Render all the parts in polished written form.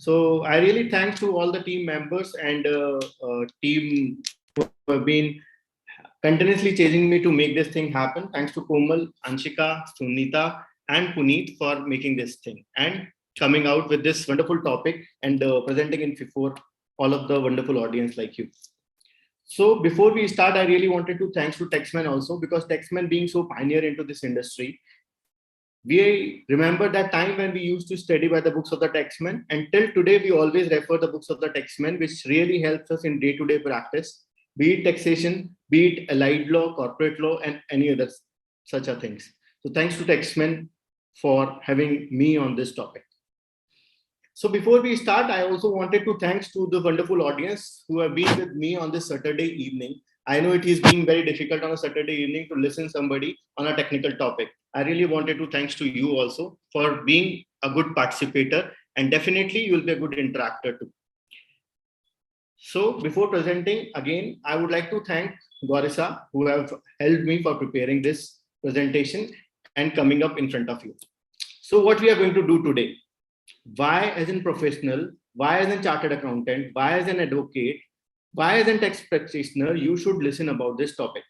So I really thanks to all the team members and team who have been continuously chasing me to make this thing happen. Thanks to Komal, Anshika, Sunita, and Puneet for making this thing and coming out with this wonderful topic and presenting it before all of the wonderful audience like you. So before we start, I really wanted to thanks to Taxmann also, because Taxmann being so pioneer into this industry, we remember that time when we used to study by the books of the Taxmann, and till today we always refer the books of the Taxmann, which really helps us in day-to-day practice, be it taxation, be it allied law, corporate law, and any other such a things. So thanks to Taxmann for having me on this topic. So before we start, I also wanted to thanks to the wonderful audience who have been with me on this Saturday evening. I know it is being very difficult on a Saturday evening to listen somebody on a technical topic. I really wanted to thanks to you also for being a good participator, and definitely you will be a good interactor too. So before presenting again, I would like to thank Gorissa who have helped me for preparing this presentation and coming up in front of you. So what we are going to do today, why as a professional, why as a chartered accountant, why as an advocate, why as a tax practitioner, you should listen about this topic.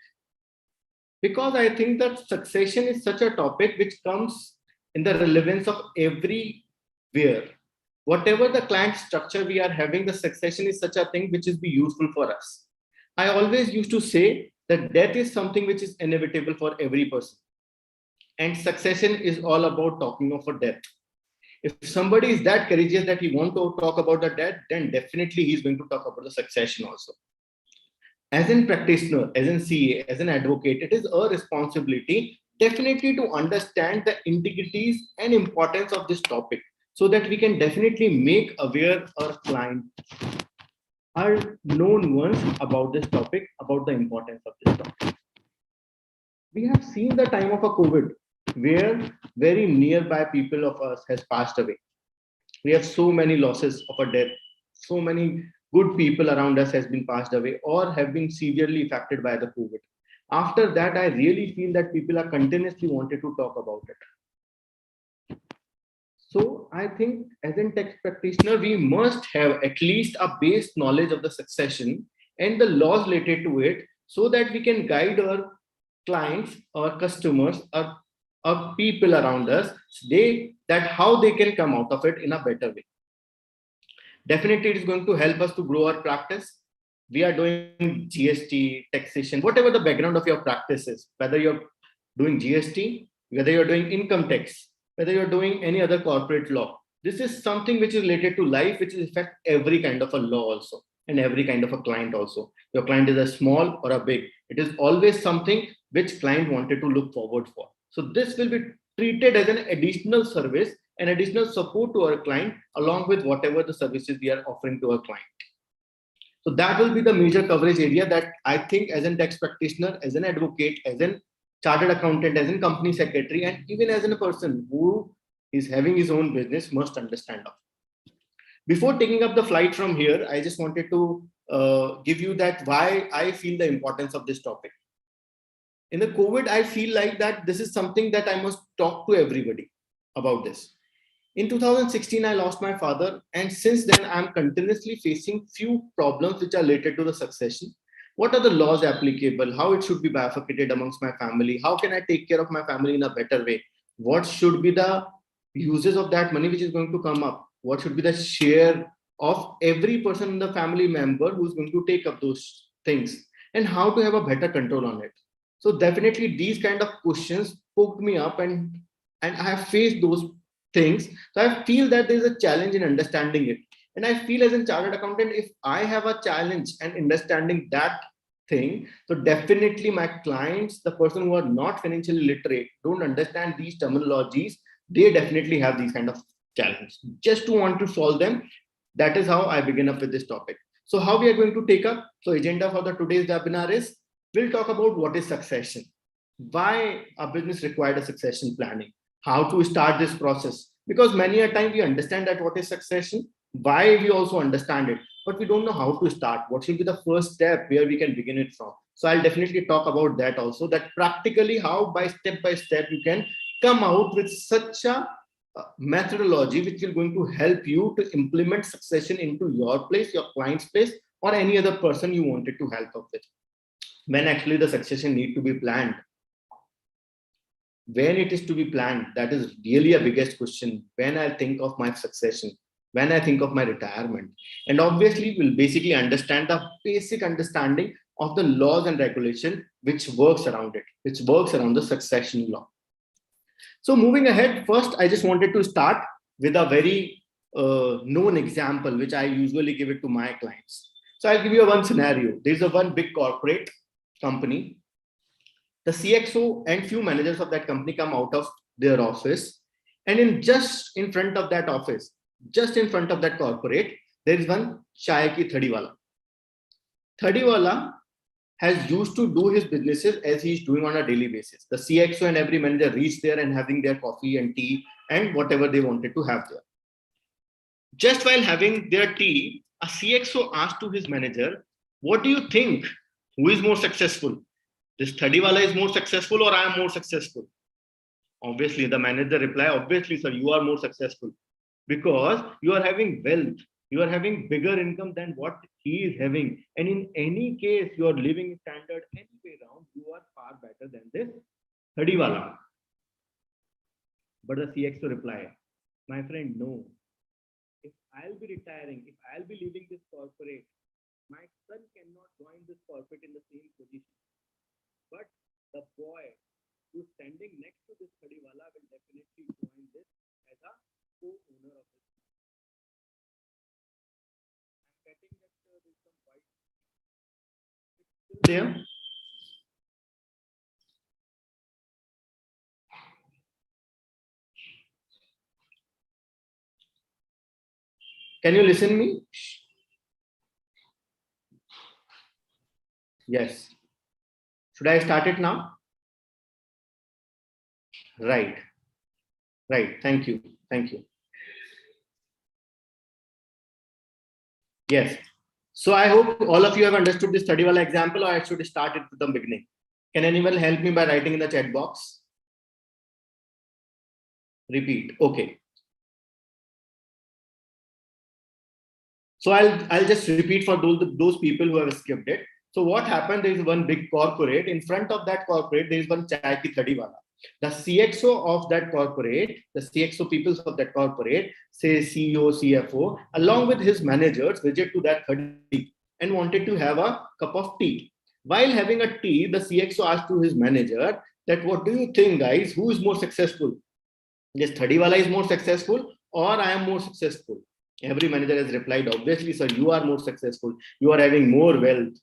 Because I think that succession is such a topic which comes in the relevance of everywhere. Whatever the client structure we are having, the succession is such a thing which is be useful for us. I always used to say that death is something which is inevitable for every person. And succession is all about talking of a death. If somebody is that courageous that he wants to talk about the death, then definitely he's going to talk about the succession also. As a practitioner, as an CA, as an advocate, it is a responsibility definitely to understand the intricacies and importance of this topic, so that we can definitely make aware our client, our known ones about this topic, about the importance of this topic. We have seen the time of a COVID, where very nearby people of us has passed away. We have so many losses of a death, so many good people around us has been passed away or have been severely affected by the COVID. After that, I really feel that people are continuously wanted to talk about it. So I think as a tax practitioner, we must have at least a base knowledge of the succession and the laws related to it, so that we can guide our clients, our customers, our people around us, that how they can come out of it in a better way. Definitely, it is going to help us to grow our practice. We are doing GST, taxation, whatever the background of your practice is, whether you're doing GST, whether you're doing income tax, whether you're doing any other corporate law. This is something which is related to life, which is affect every kind of a law also, and every kind of a client also. Your client is a small or a big. It is always something which client wanted to look forward for. So this will be treated as an additional service, an additional support to our client, along with whatever the services we are offering to our client. So that will be the major coverage area that I think as a tax practitioner, as an advocate, as a chartered accountant, as a company secretary, and even as a person who is having his own business must understand of. Before taking up the flight from here, I just wanted to give you that why I feel the importance of this topic. In the COVID, I feel like that this is something that I must talk to everybody about this. In 2016, I lost my father, and since then, I'm continuously facing few problems which are related to the succession. What are the laws applicable? How it should be bifurcated amongst my family? How can I take care of my family in a better way? What should be the uses of that money which is going to come up? What should be the share of every person in the family member who's going to take up those things? And how to have a better control on it? So definitely these kind of questions poked me up, and I have faced those things. So I feel that there is a challenge in understanding it. And I feel as a chartered accountant, if I have a challenge and understanding that thing, so definitely my clients, the person who are not financially literate, don't understand these terminologies, they definitely have these kind of challenges. Just to want to solve them, that is how I begin up with this topic. So how we are going to take up, so agenda for the today's webinar is, we'll talk about what is succession, why a business required a succession planning, how to start this process, because many a time we understand that what is succession, why we also understand it, but we don't know how to start. What should be the first step where we can begin it from? So I'll definitely talk about that also, that practically how by step you can come out with such a methodology which will going to help you to implement succession into your place, your client's place, or any other person you wanted to help up with. When actually the succession need to be planned, when it is to be planned, that is really a biggest question. When I think of my succession, when I think of my retirement, and obviously we'll basically understand the basic understanding of the laws and regulation which works around it, which works around the succession law. So moving ahead, first I just wanted to start with a very known example which I usually give it to my clients. So I'll give you one scenario. There's a one big corporate company. The CXO and few managers of that company come out of their office, and just in front of that office, just in front of that corporate, there is one chai ki thadi wala. Thadi wala has used to do his businesses as he's doing on a daily basis. The CXO and every manager reach there and having their coffee and tea and whatever they wanted to have there. Just while having their tea, a CXO asked to his manager, "What do you think? Who is more successful? This thadi wala is more successful or I am more successful?" Obviously, the manager replied, "Obviously, sir, you are more successful because you are having wealth. You are having bigger income than what he is having. And in any case, your living standard any way around, you are far better than this thadi wala." But the CXO replied, "My friend, no. If I'll be retiring, if I'll be leaving this corporate, my son cannot join this corporate in the same position. But the boy who's standing next to this thadi wala will definitely join this as a co-owner of this." I'm getting that there's some white there. Can you listen to me? Yes. Should I start it now? Right. Right. Thank you. Thank you. Yes. So I hope all of you have understood this thadi wala example, or I should start it from the beginning. Can anyone help me by writing in the chat box? Repeat. Okay. So I'll just repeat for those people who have skipped it. So what happened? There is one big corporate. In front of that corporate, there is one chai ki thadi wala. The CXO of that corporate, the CXO people of that corporate, say CEO, CFO, along with his managers, visit to that thadi and wanted to have a cup of tea. While having a tea, the CXO asked to his manager that, "What do you think, guys? Who is more successful? This thadi wala is more successful or I am more successful?" Every manager has replied, "Obviously, sir, you are more successful. You are having more wealth.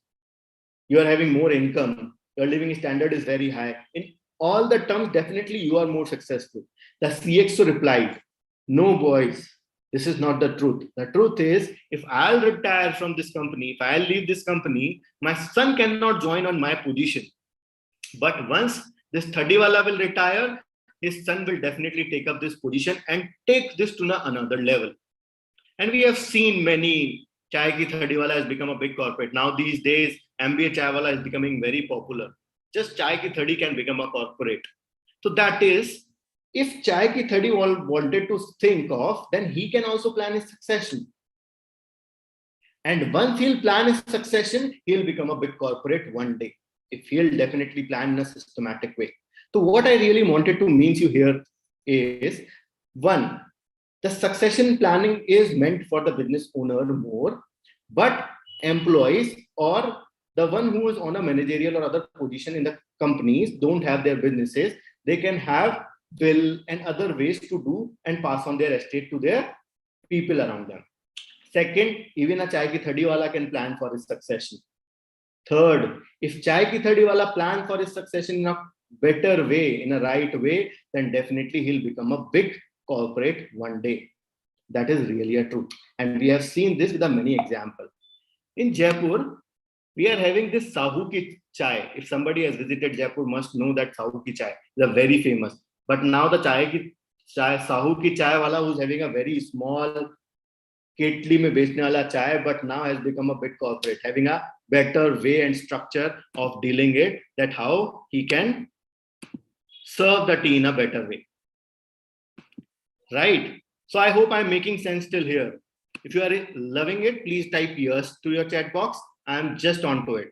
You are having more income. Your living standard is very high. In all the terms, definitely you are more successful." The CXO replied, "No, boys, this is not the truth. The truth is, if I'll retire from this company, if I'll leave this company, my son cannot join on my position. But once this thadi wala will retire, his son will definitely take up this position and take this to another level." And we have seen many. Chai ki thadi wala has become a big corporate. Now these days, MBA chai wala is becoming very popular. Just chai ki thadi can become a corporate. So that is, if chai ki thadi wanted to think of, then he can also plan his succession. And once he'll plan his succession, he'll become a big corporate one day, if he'll definitely plan in a systematic way. So what I really wanted to mean you here is, one, the succession planning is meant for the business owner more, but employees or the one who is on a managerial or other position in the companies don't have their businesses. They can have will and other ways to do and pass on their estate to their people around them. Second, even a chai ki thadi wala can plan for his succession. Third, if chai ki thadi wala plan for his succession in a better way, in a right way, then definitely he'll become a big corporate one day. That is really a truth. And we have seen this with a many examples. In Jaipur, we are having this Sahu ki chai. If somebody has visited Jaipur, must know that Sahu ki chai is a very famous. But now the Sahu ki chai wala who's having a very small ketli mein bechne wala chai, but now has become a big corporate, having a better way and structure of dealing it, that how he can serve the tea in a better way. right? So I hope I'm making sense till here. If you are loving it, please type yes to your chat box. I'm just onto it.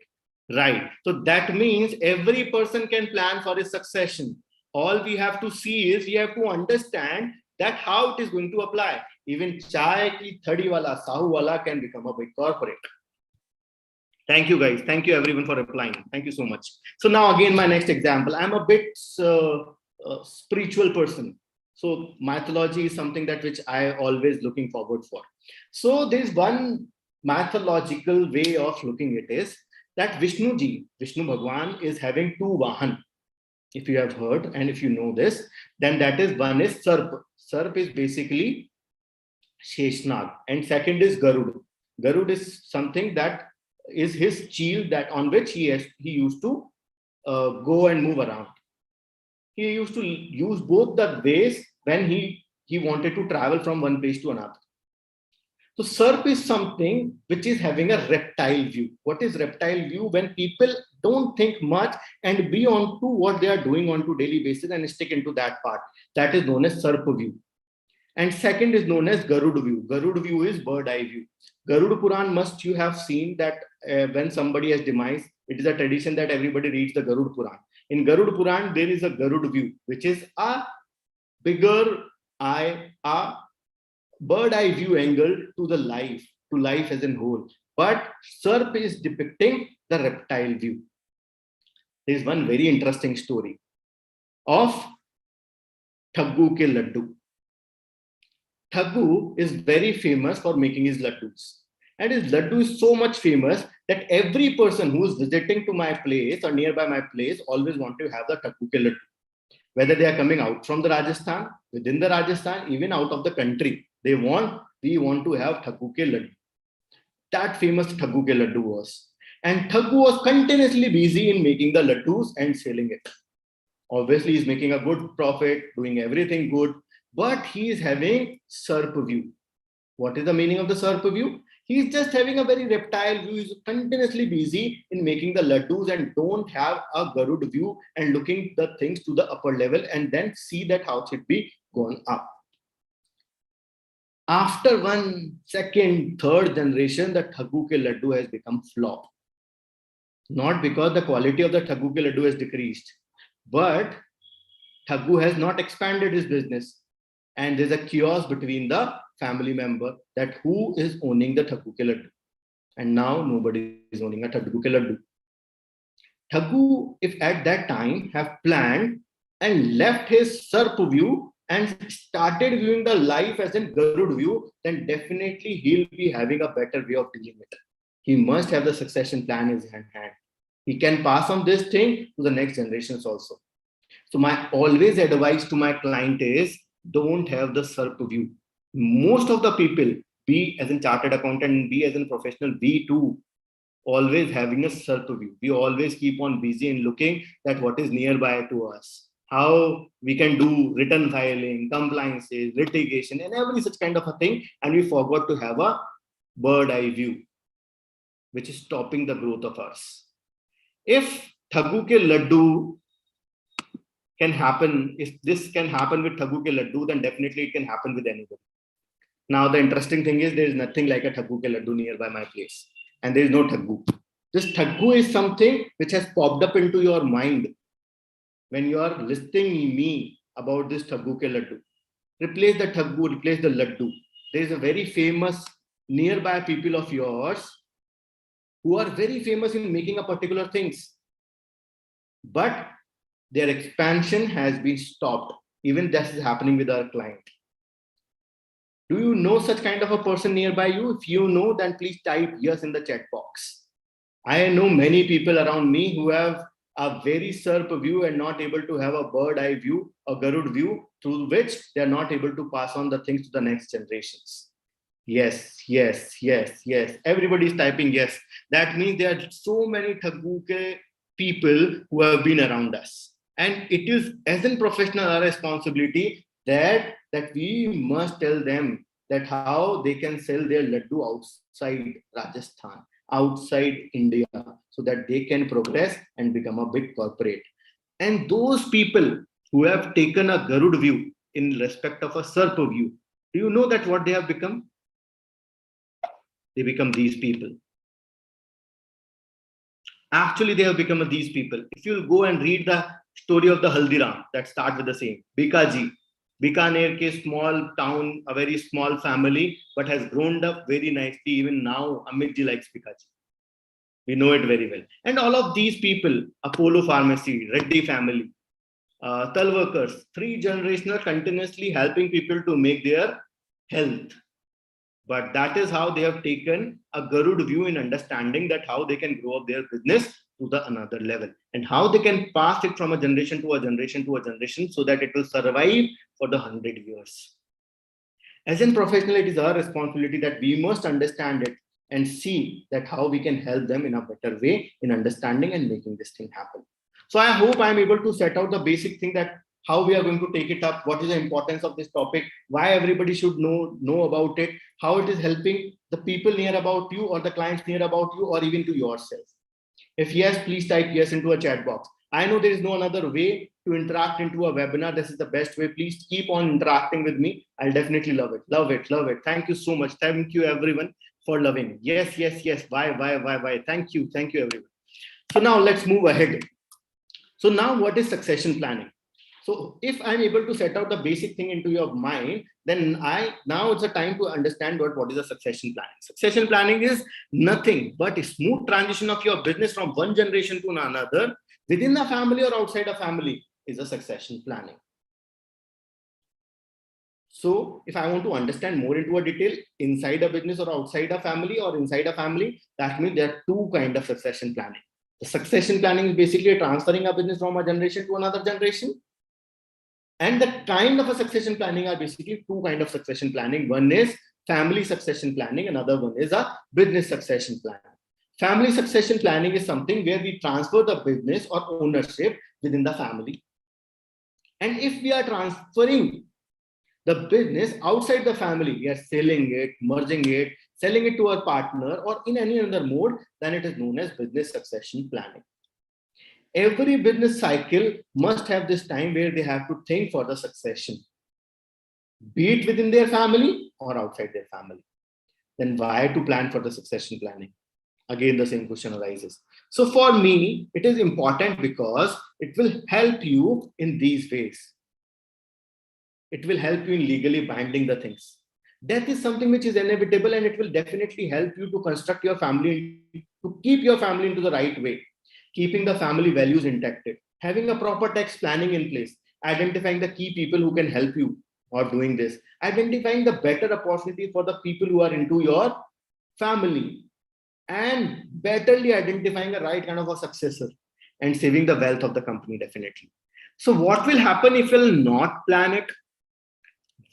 Right. So that means every person can plan for his succession. All we have to see is we have to understand that how it is going to apply. Even chai ki thadi wala, sahu wala can become a big corporate. Thank you guys. Thank you everyone for replying. Thank you so much. So now again, my next example. I'm a bit spiritual person. So mythology is something that which I always looking forward for. So there's one mythological way of looking at it is that Vishnu Bhagwan is having two Vahan. If you have heard and if you know this, then that is one is Sarp. Sarp is basically Sheshnag and second is Garud. Garud is something that is his shield that on which he used to go and move around. He used to use both the ways when he wanted to travel from one place to another. So SERP is something which is having a reptile view. What is reptile view? When people don't think much and be on to what they are doing on to daily basis and stick into that part. That is known as SERP view. And second is known as Garud view. Garud view is bird eye view. Garud Puran must you have seen that when somebody has demise, it is a tradition that everybody reads the Garud Puran. In Garud Puran, there is a Garud view, which is a bigger eye, a bird eye view angle to the life as a whole. But SERP is depicting the reptile view. There is one very interesting story of Thaggu ke Laddu. Thaggu is very famous for making his laddus. And his laddu is so much famous that every person who is visiting to my place or nearby my place always want to have the Thaggu ke laddu. Whether they are coming out from the Rajasthan, within the Rajasthan, even out of the country, we want to have Thaggu ke laddu. That famous Thaggu ke laddu was. And Thaggu was continuously busy in making the laddus and selling it. Obviously, he's making a good profit, doing everything good. But he is having SERP view. What is the meaning of the SERP view? He is just having a very reptile view. He is continuously busy in making the laddus and don't have a Garud view and looking the things to the upper level and then see that how it should be gone up. After one, second, third generation, the Thaggu ke laddu has become flop. Not because the quality of the Thaggu ke laddu has decreased, but Thaggu has not expanded his business. And there's a chaos between the family member that who is owning the Thaggu ke laddu. And now nobody is owning a Thaggu ke laddu. Thaggu, if at that time have planned and left his SERP view and started viewing the life as in Garud view, then definitely he'll be having a better way of dealing with it. He must have the succession plan in his hand. He can pass on this thing to the next generations also. So my always advice to my client is don't have the SERP view. Most of the people, be as a chartered accountant, be as a professional, we too, always having a SERP view. We always keep on busy in looking at what is nearby to us, how we can do return filing, compliances, litigation, and every such kind of a thing. And we forgot to have a bird eye view, which is stopping the growth of us. If Thaggu ke laddu can happen, if this can happen with Thaggu ke laddu, then definitely it can happen with anybody. Now, the interesting thing is there is nothing like a Thaggu ke laddu nearby my place. And there is no Thaggu. This Thaggu is something which has popped up into your mind when you are listening me about this Thaggu ke laddu. Replace the Thaggu, replace the laddu. There is a very famous nearby people of yours who are very famous in making a particular things. But their expansion has been stopped. Even this is happening with our client. Do you know such kind of a person nearby you? If you know, then please type yes in the chat box. I know many people around me who have a very SERP view and not able to have a bird eye view, a Garud view, through which they are not able to pass on the things to the next generations. Yes, yes, yes, yes. Everybody is typing yes. That means there are so many Thaggu ke people who have been around us. And it is as a professional our responsibility that we must tell them that how they can sell their laddu outside Rajasthan, outside India, so that they can progress and become a big corporate. And those people who have taken a Garud view, in respect of a SERP view, do you know that what they have become? They become these people. Actually, they have become these people. If you go and read the story of the Haldiram, that starts with the same. Bikaji, Bikaner ke small town, a very small family, but has grown up very nicely. Even now, Amit ji likes Bikaji. We know it very well. And all of these people, Apollo Pharmacy, Reddy family, Tal workers, 3 generational continuously helping people to make their health. But that is how they have taken a Garud view in understanding that how they can grow up their business to the another level and how they can pass it from a generation to a generation to a generation so that it will survive for the 100 years. As a professional, it is our responsibility that we must understand it and see that how we can help them in a better way in understanding and making this thing happen. So I hope I'm able to set out the basic thing that how we are going to take it up, what is the importance of this topic, why everybody should know about it, how it is helping the people near about you or the clients near about you or even to yourself. If yes, please type yes into a chat box. I know there is no another way to interact into a webinar. This is the best way. Please keep on interacting with me. I'll definitely love it. Love it. Love it. Thank you so much. Thank you everyone for loving. Yes, yes, yes. Why? Thank you. Thank you everyone. So now let's move ahead. So now what is succession planning? So if I'm able to set out the basic thing into your mind, then now it's a time to understand what is a succession planning. Succession planning is nothing but a smooth transition of your business from one generation to another within a family or outside a family is a succession planning. So if I want to understand more into a detail inside a business or outside a family or inside a family, that means there are 2 kinds of succession planning. The succession planning is basically transferring a business from a generation to another generation. And the kind of a succession planning are basically 2 kinds of succession planning. One is family succession planning. Another one is a business succession planning. Family succession planning is something where we transfer the business or ownership within the family. And if we are transferring the business outside the family, we are selling it, merging it, selling it to our partner or in any other mode, then it is known as business succession planning. Every business cycle must have this time where they have to think for the succession, be it within their family or outside their family. Then why to plan for the succession planning? Again, the same question arises. So for me, it is important because it will help you in these ways. It will help you in legally binding the things. Death is something which is inevitable and it will definitely help you to construct your family, to keep your family into the right way. Keeping the family values intact, having a proper tax planning in place, identifying the key people who can help you or doing this, identifying the better opportunity for the people who are into your family, and betterly identifying the right kind of a successor and saving the wealth of the company definitely. So what will happen if you'll not plan it?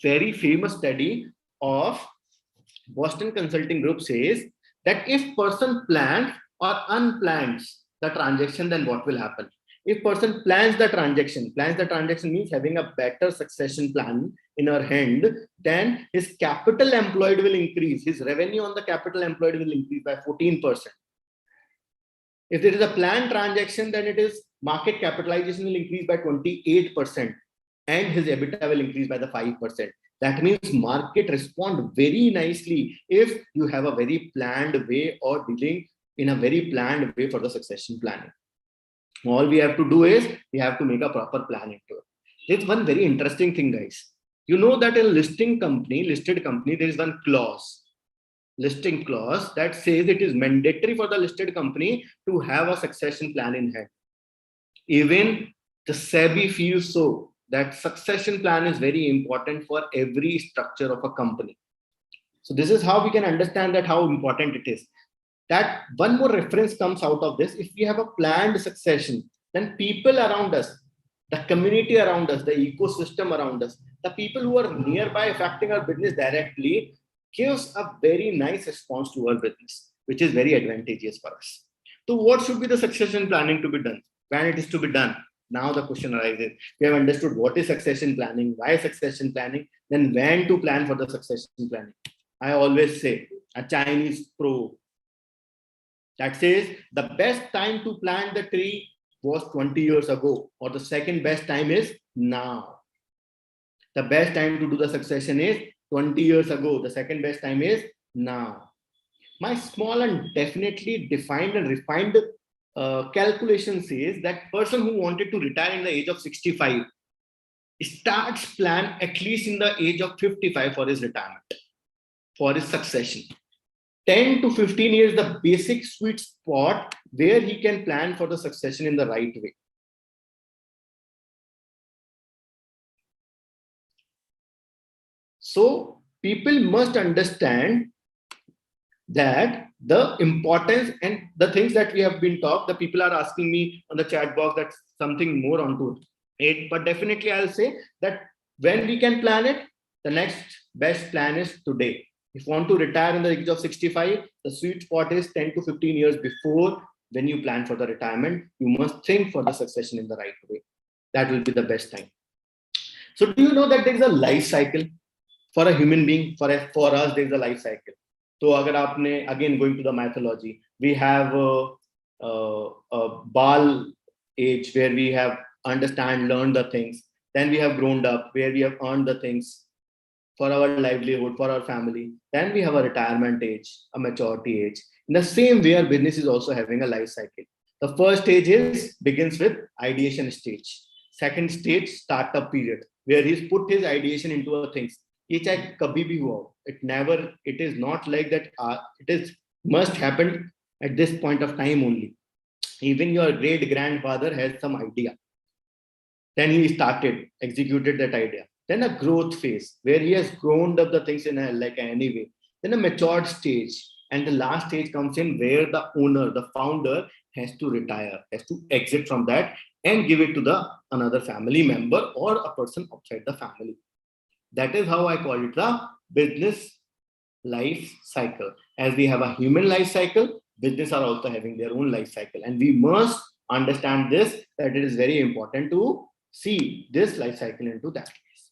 Very famous study of Boston Consulting Group says that if person plans or unplans the transaction, then what will happen? If person plans the transaction means having a better succession plan in her hand, then his capital employed will increase. His revenue on the capital employed will increase by 14%. If there is a planned transaction, then it is market capitalization will increase by 28% and his EBITDA will increase by the 5%. That means market respond very nicely if you have a very planned way or dealing in a very planned way for the succession planning. All we have to do is we have to make a proper plan into it. There's one very interesting thing, guys. You know that in listed company, there is one clause, listing clause that says it is mandatory for the listed company to have a succession plan in hand. Even the SEBI feels so that succession plan is very important for every structure of a company. So this is how we can understand that how important it is. That one more reference comes out of this. If we have a planned succession, then people around us, the community around us, the ecosystem around us, the people who are nearby affecting our business directly gives a very nice response to our business, which is very advantageous for us. So what should be the succession planning to be done? When it is to be done? Now the question arises. We have understood what is succession planning, why succession planning, then when to plan for the succession planning. I always say a Chinese proverb that says the best time to plant the tree was 20 years ago, or the second best time is now. The best time to do the succession is 20 years ago. The second best time is now. My small and definitely defined and refined calculation says that person who wanted to retire in the age of 65 starts plan at least in the age of 55 for his retirement, for his succession. 10 to 15 years, the basic sweet spot where he can plan for the succession in the right way. So people must understand that the importance and the things that we have been talked, the people are asking me on the chat box that something more onto it, but definitely I'll say that when we can plan it, the next best plan is today. If you want to retire in the age of 65, the sweet spot is 10 to 15 years before. When you plan for the retirement, you must think for the succession in the right way. That will be the best time. So do you know that there is a life cycle for a human being? For us, there is a life cycle. So agar aapne, again going to the mythology, we have a Bal age where we have learned the things. Then we have grown up where we have earned the things for our livelihood, for our family. Then we have a retirement age, a maturity age. In the same way, our business is also having a life cycle. The first stage begins with ideation stage. Second stage, startup period, where he's put his ideation into a things. It is not like that. Must happen at this point of time only. Even your great grandfather has some idea. Then he executed that idea. Then a growth phase where he has grown up the things in any way. Then a matured stage, and the last stage comes in where the owner, the founder, has to retire, has to exit from that and give it to another family member or a person outside the family. That is how I call it the business life cycle. As we have a human life cycle, business are also having their own life cycle, and we must understand this, that it is very important to see this life cycle into that case.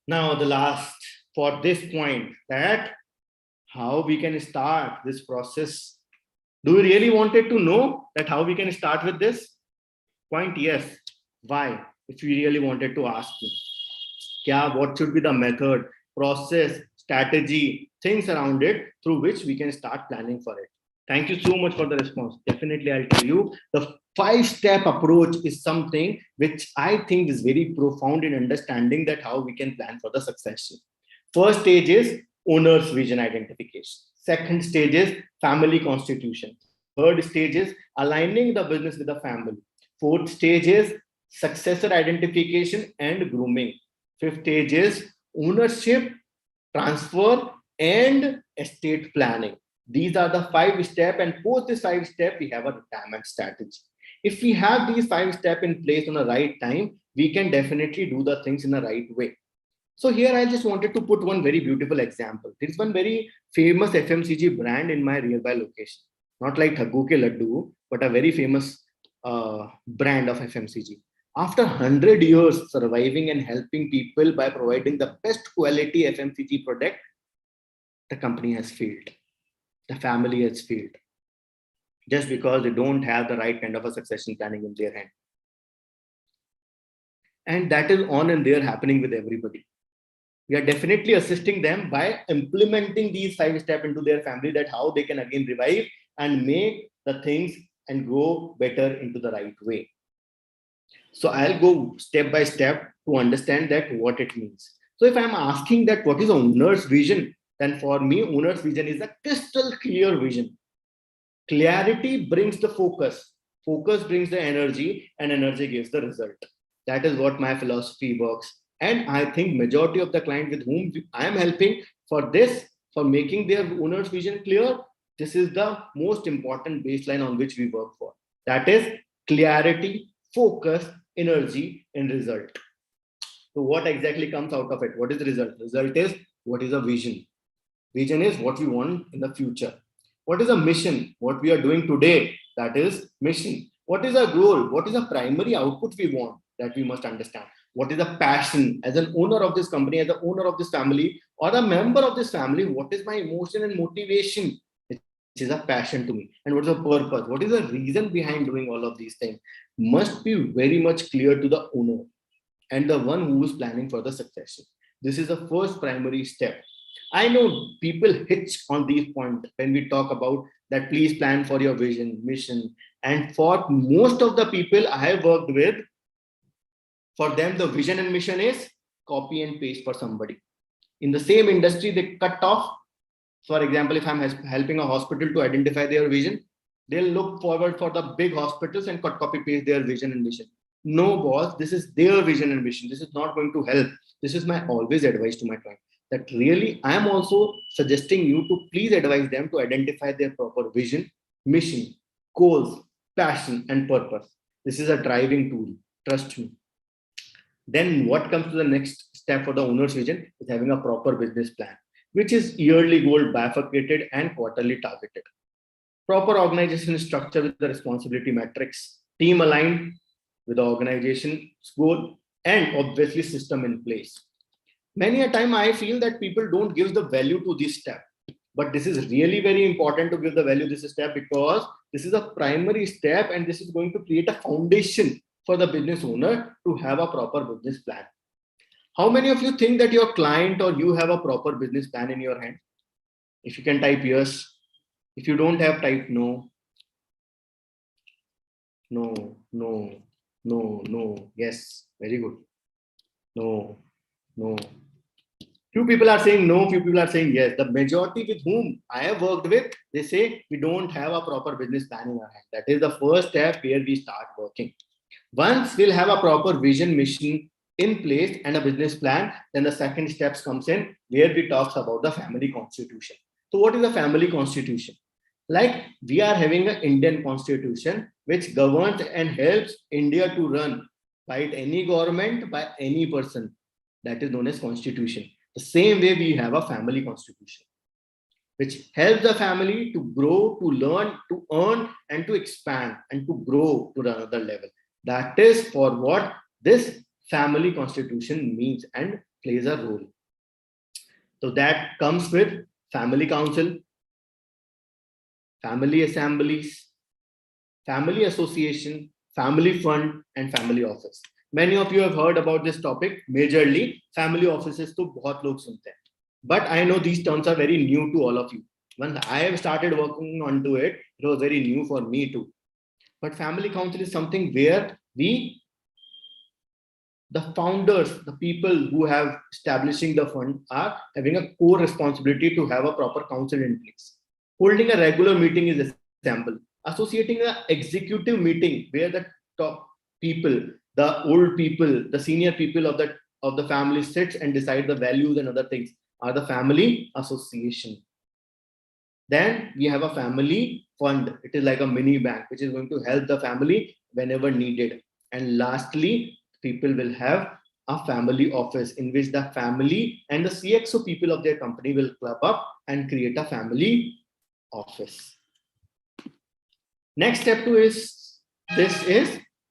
Now the last for this point, that how we can start this process. Do we really wanted to know that how we can start with this point? Yes. Why? If we really wanted to ask me, what should be the method, process, strategy, things around it through which we can start planning for it. Thank you so much for the response. Definitely, I'll tell you, the 5-step approach is something which I think is very profound in understanding that how we can plan for the succession. First stage is owner's vision identification. Second stage is family constitution. Third stage is aligning the business with the family. Fourth stage is successor identification and grooming. Fifth stage is ownership, transfer, and estate planning. These are the 5 steps, and post this 5 steps, we have a retirement strategy. If we have these 5 steps in place on the right time, we can definitely do the things in the right way. So here I just wanted to put one very beautiful example. There is one very famous FMCG brand in my nearby location. Not like Thaggu Ke Laddu, but a very famous brand of FMCG. After 100 years surviving and helping people by providing the best quality FMCG product, the company has failed. The family has failed. Just because they don't have the right kind of a succession planning in their hand. And that is on and there happening with everybody. We are definitely assisting them by implementing these 5 steps into their family, that how they can again revive and make the things and grow better into the right way. So I'll go step by step to understand that what it means. So if I'm asking that what is owner's vision, then for me, owner's vision is a crystal clear vision. Clarity brings the focus. Focus brings the energy, and energy gives the result. That is what my philosophy works. And I think majority of the client with whom I am helping for this, for making their owner's vision clear, this is the most important baseline on which we work for. That is clarity, focus, energy, and result. So what exactly comes out of it? What is the result? Result is what is a vision? Vision is what we want in the future. What is a mission? What we are doing today, that is mission. What is our goal? What is the primary output we want? That we must understand. What is the passion? As an owner of this company, as the owner of this family, or a member of this family, what is my emotion and motivation? Which is a passion to me. And what is the purpose? What is the reason behind doing all of these things? Must be very much clear to the owner. and the one who is planning for the succession. This is the first primary step. I know people hitch on these points when we talk about that please plan for your vision, mission. And for most of the people I have worked with, for them, the vision and mission is copy and paste for somebody. In the same industry, they cut off. For example, if I'm helping a hospital to identify their vision, they'll look forward for the big hospitals and copy paste their vision and mission. No, boss, this is their vision and mission. This is not going to help. This is my always advice to my client, that really I am also suggesting you to please advise them to identify their proper vision, mission, goals, passion, and purpose. This is a driving tool. Trust me. Then what comes to the next step for the owner's vision is having a proper business plan, which is yearly goal bifurcated and quarterly targeted. Proper organization structure with the responsibility matrix, team aligned with the organization's goal, and obviously system in place. Many a time I feel that people don't give the value to this step, but this is really very important to give the value to this step, because this is a primary step and this is going to create a foundation for the business owner to have a proper business plan. How many of you think that your client or you have a proper business plan in your hand? If you can type yes. If you don't have, type no. No, no, no, no. Yes, very good. No, no. Few people are saying no, few people are saying yes. The majority with whom I have worked with, they say we don't have a proper business plan in our hand. That is the first step where we start working. Once we'll have a proper vision, mission in place and a business plan, then the second steps comes in where we talk about the family constitution. So what is the family constitution? Like we are having an Indian constitution which governs and helps India to run by any government, by any person. That is known as constitution. The same way we have a family constitution, which helps the family to grow, to learn, to earn, and to expand and to grow to another level. That is for what this family constitution means and plays a role. So that comes with family council, family assemblies, family association, family fund, and family office. Many of you have heard about this topic. Majorly, family offices to बहुत लोग सुनते हैं. But I know these terms are very new to all of you. When I have started working onto it, it was very new for me too. But family council is something where the founders, the people who have establishing the fund, are having a core responsibility to have a proper council in place. Holding a regular meeting is example. Associating an executive meeting where the top people, the old people, the senior people of the family sits and decide the values and other things are the family association. Then we have a family fund. It is like a mini bank which is going to help the family whenever needed. And lastly, people will have a family office in which the family and the CXO people of their company will club up and create a family office. Next step two is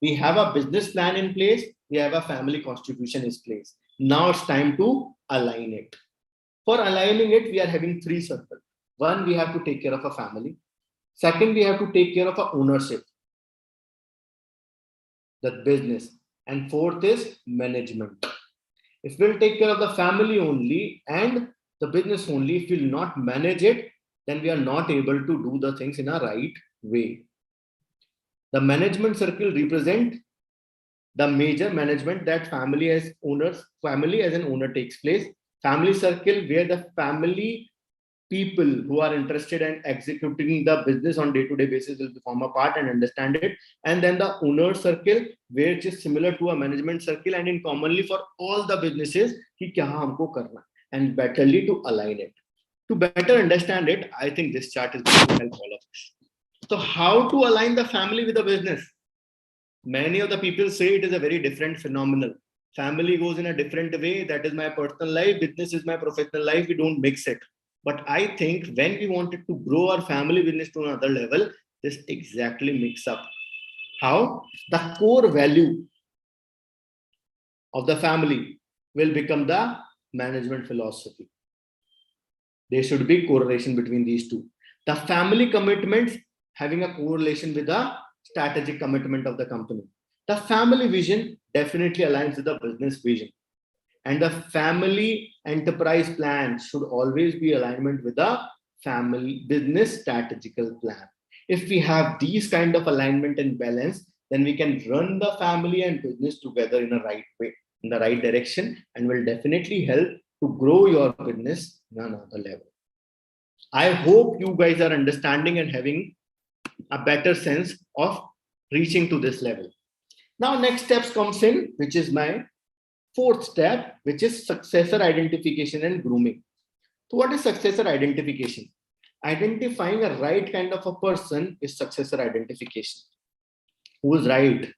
we have a business plan in place, we have a family constitution in place. Now it's time to align it. For aligning it, we are having three circles. One, we have to take care of a family. Second, we have to take care of a ownership, the business. And fourth is management. If we'll take care of the family only and the business only, if we'll not manage it, then we are not able to do the things in a right way. The management circle represent the major management that family as an owner takes place. Family circle where the family people who are interested in executing the business on day-to-day basis will form a part and understand it. And then the owner circle, which is similar to a management circle and in commonly for all the businesses, ki kya humko karna, and betterly to align it. To better understand it, I think this chart is going to help all of us. So how to align the family with the business? Many of the people say it is a very different phenomenon. Family goes in a different way. That is my personal life. Business is my professional life. We don't mix it. But I think when we wanted to grow our family business to another level, this exactly mix up. How? The core value of the family will become the management philosophy. There should be correlation between these two. The family commitments having a correlation with the strategic commitment of the company. The family vision definitely aligns with the business vision. And the family enterprise plan should always be alignment with the family business strategical plan. If we have these kind of alignment and balance, then we can run the family and business together in a right way, in the right direction, and will definitely help to grow your business in another level. I hope you guys are understanding and having a better sense of reaching to this level. Now, next steps comes in, which is my fourth step, which is successor identification and grooming. So what is successor identification? Identifying a right kind of a person is successor identification. Who is right?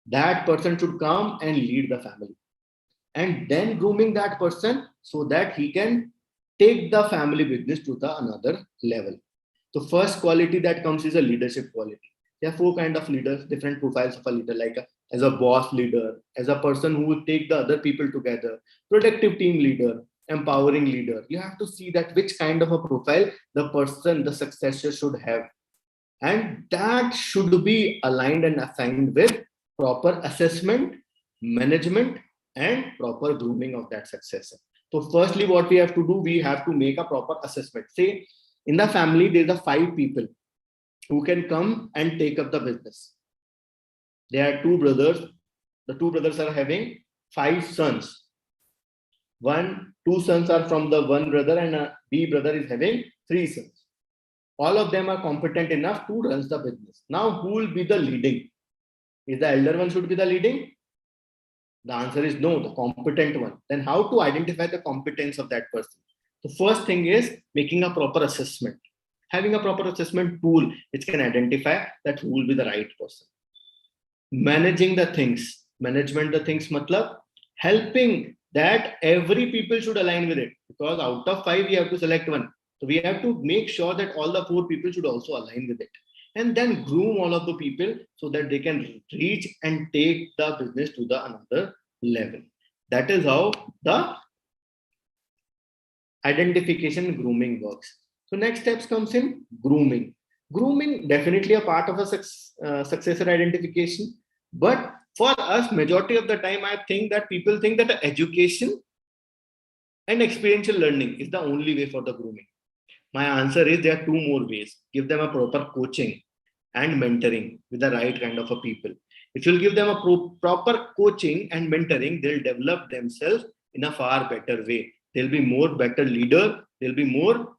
That person should come and lead the family. And then grooming that person so that he can take the family business to the another level. The first quality that comes is a leadership quality. There are four kinds of leaders, different profiles of a leader, like as a boss leader, as a person who will take the other people together, productive team leader, empowering leader. You have to see that which kind of a profile the person, the successor should have. And that should be aligned and assigned with proper assessment, management, and proper grooming of that successor. So firstly, what we have to do, we have to make a proper assessment. Say in the family, there's a 5 people who can come and take up the business. There are 2 brothers. The 2 brothers are having 5 sons. 2 sons are from the one brother, and a B brother is having 3 sons. All of them are competent enough to run the business. Now, who will be the leading? Is the elder one should be the leading? The answer is no, the competent one. Then how to identify the competence of that person? The first thing is making a proper assessment. Having a proper assessment tool which can identify that who will be the right person. Managing the things. Management the things matlab helping that every people should align with it. Because out of 5, we have to select one. So we have to make sure that all the 4 people should also align with it. And then groom all of the people so that they can reach and take the business to the another level. That is how the identification grooming works. So next steps comes in grooming. Grooming definitely a part of a successor identification. But for us, majority of the time, I think that people think that education and experiential learning is the only way for the grooming. My answer is there are 2 more ways. Give them a proper coaching and mentoring with the right kind of a people. If you'll give them a proper coaching and mentoring, they'll develop themselves in a far better way. They'll be more better leader. They'll be more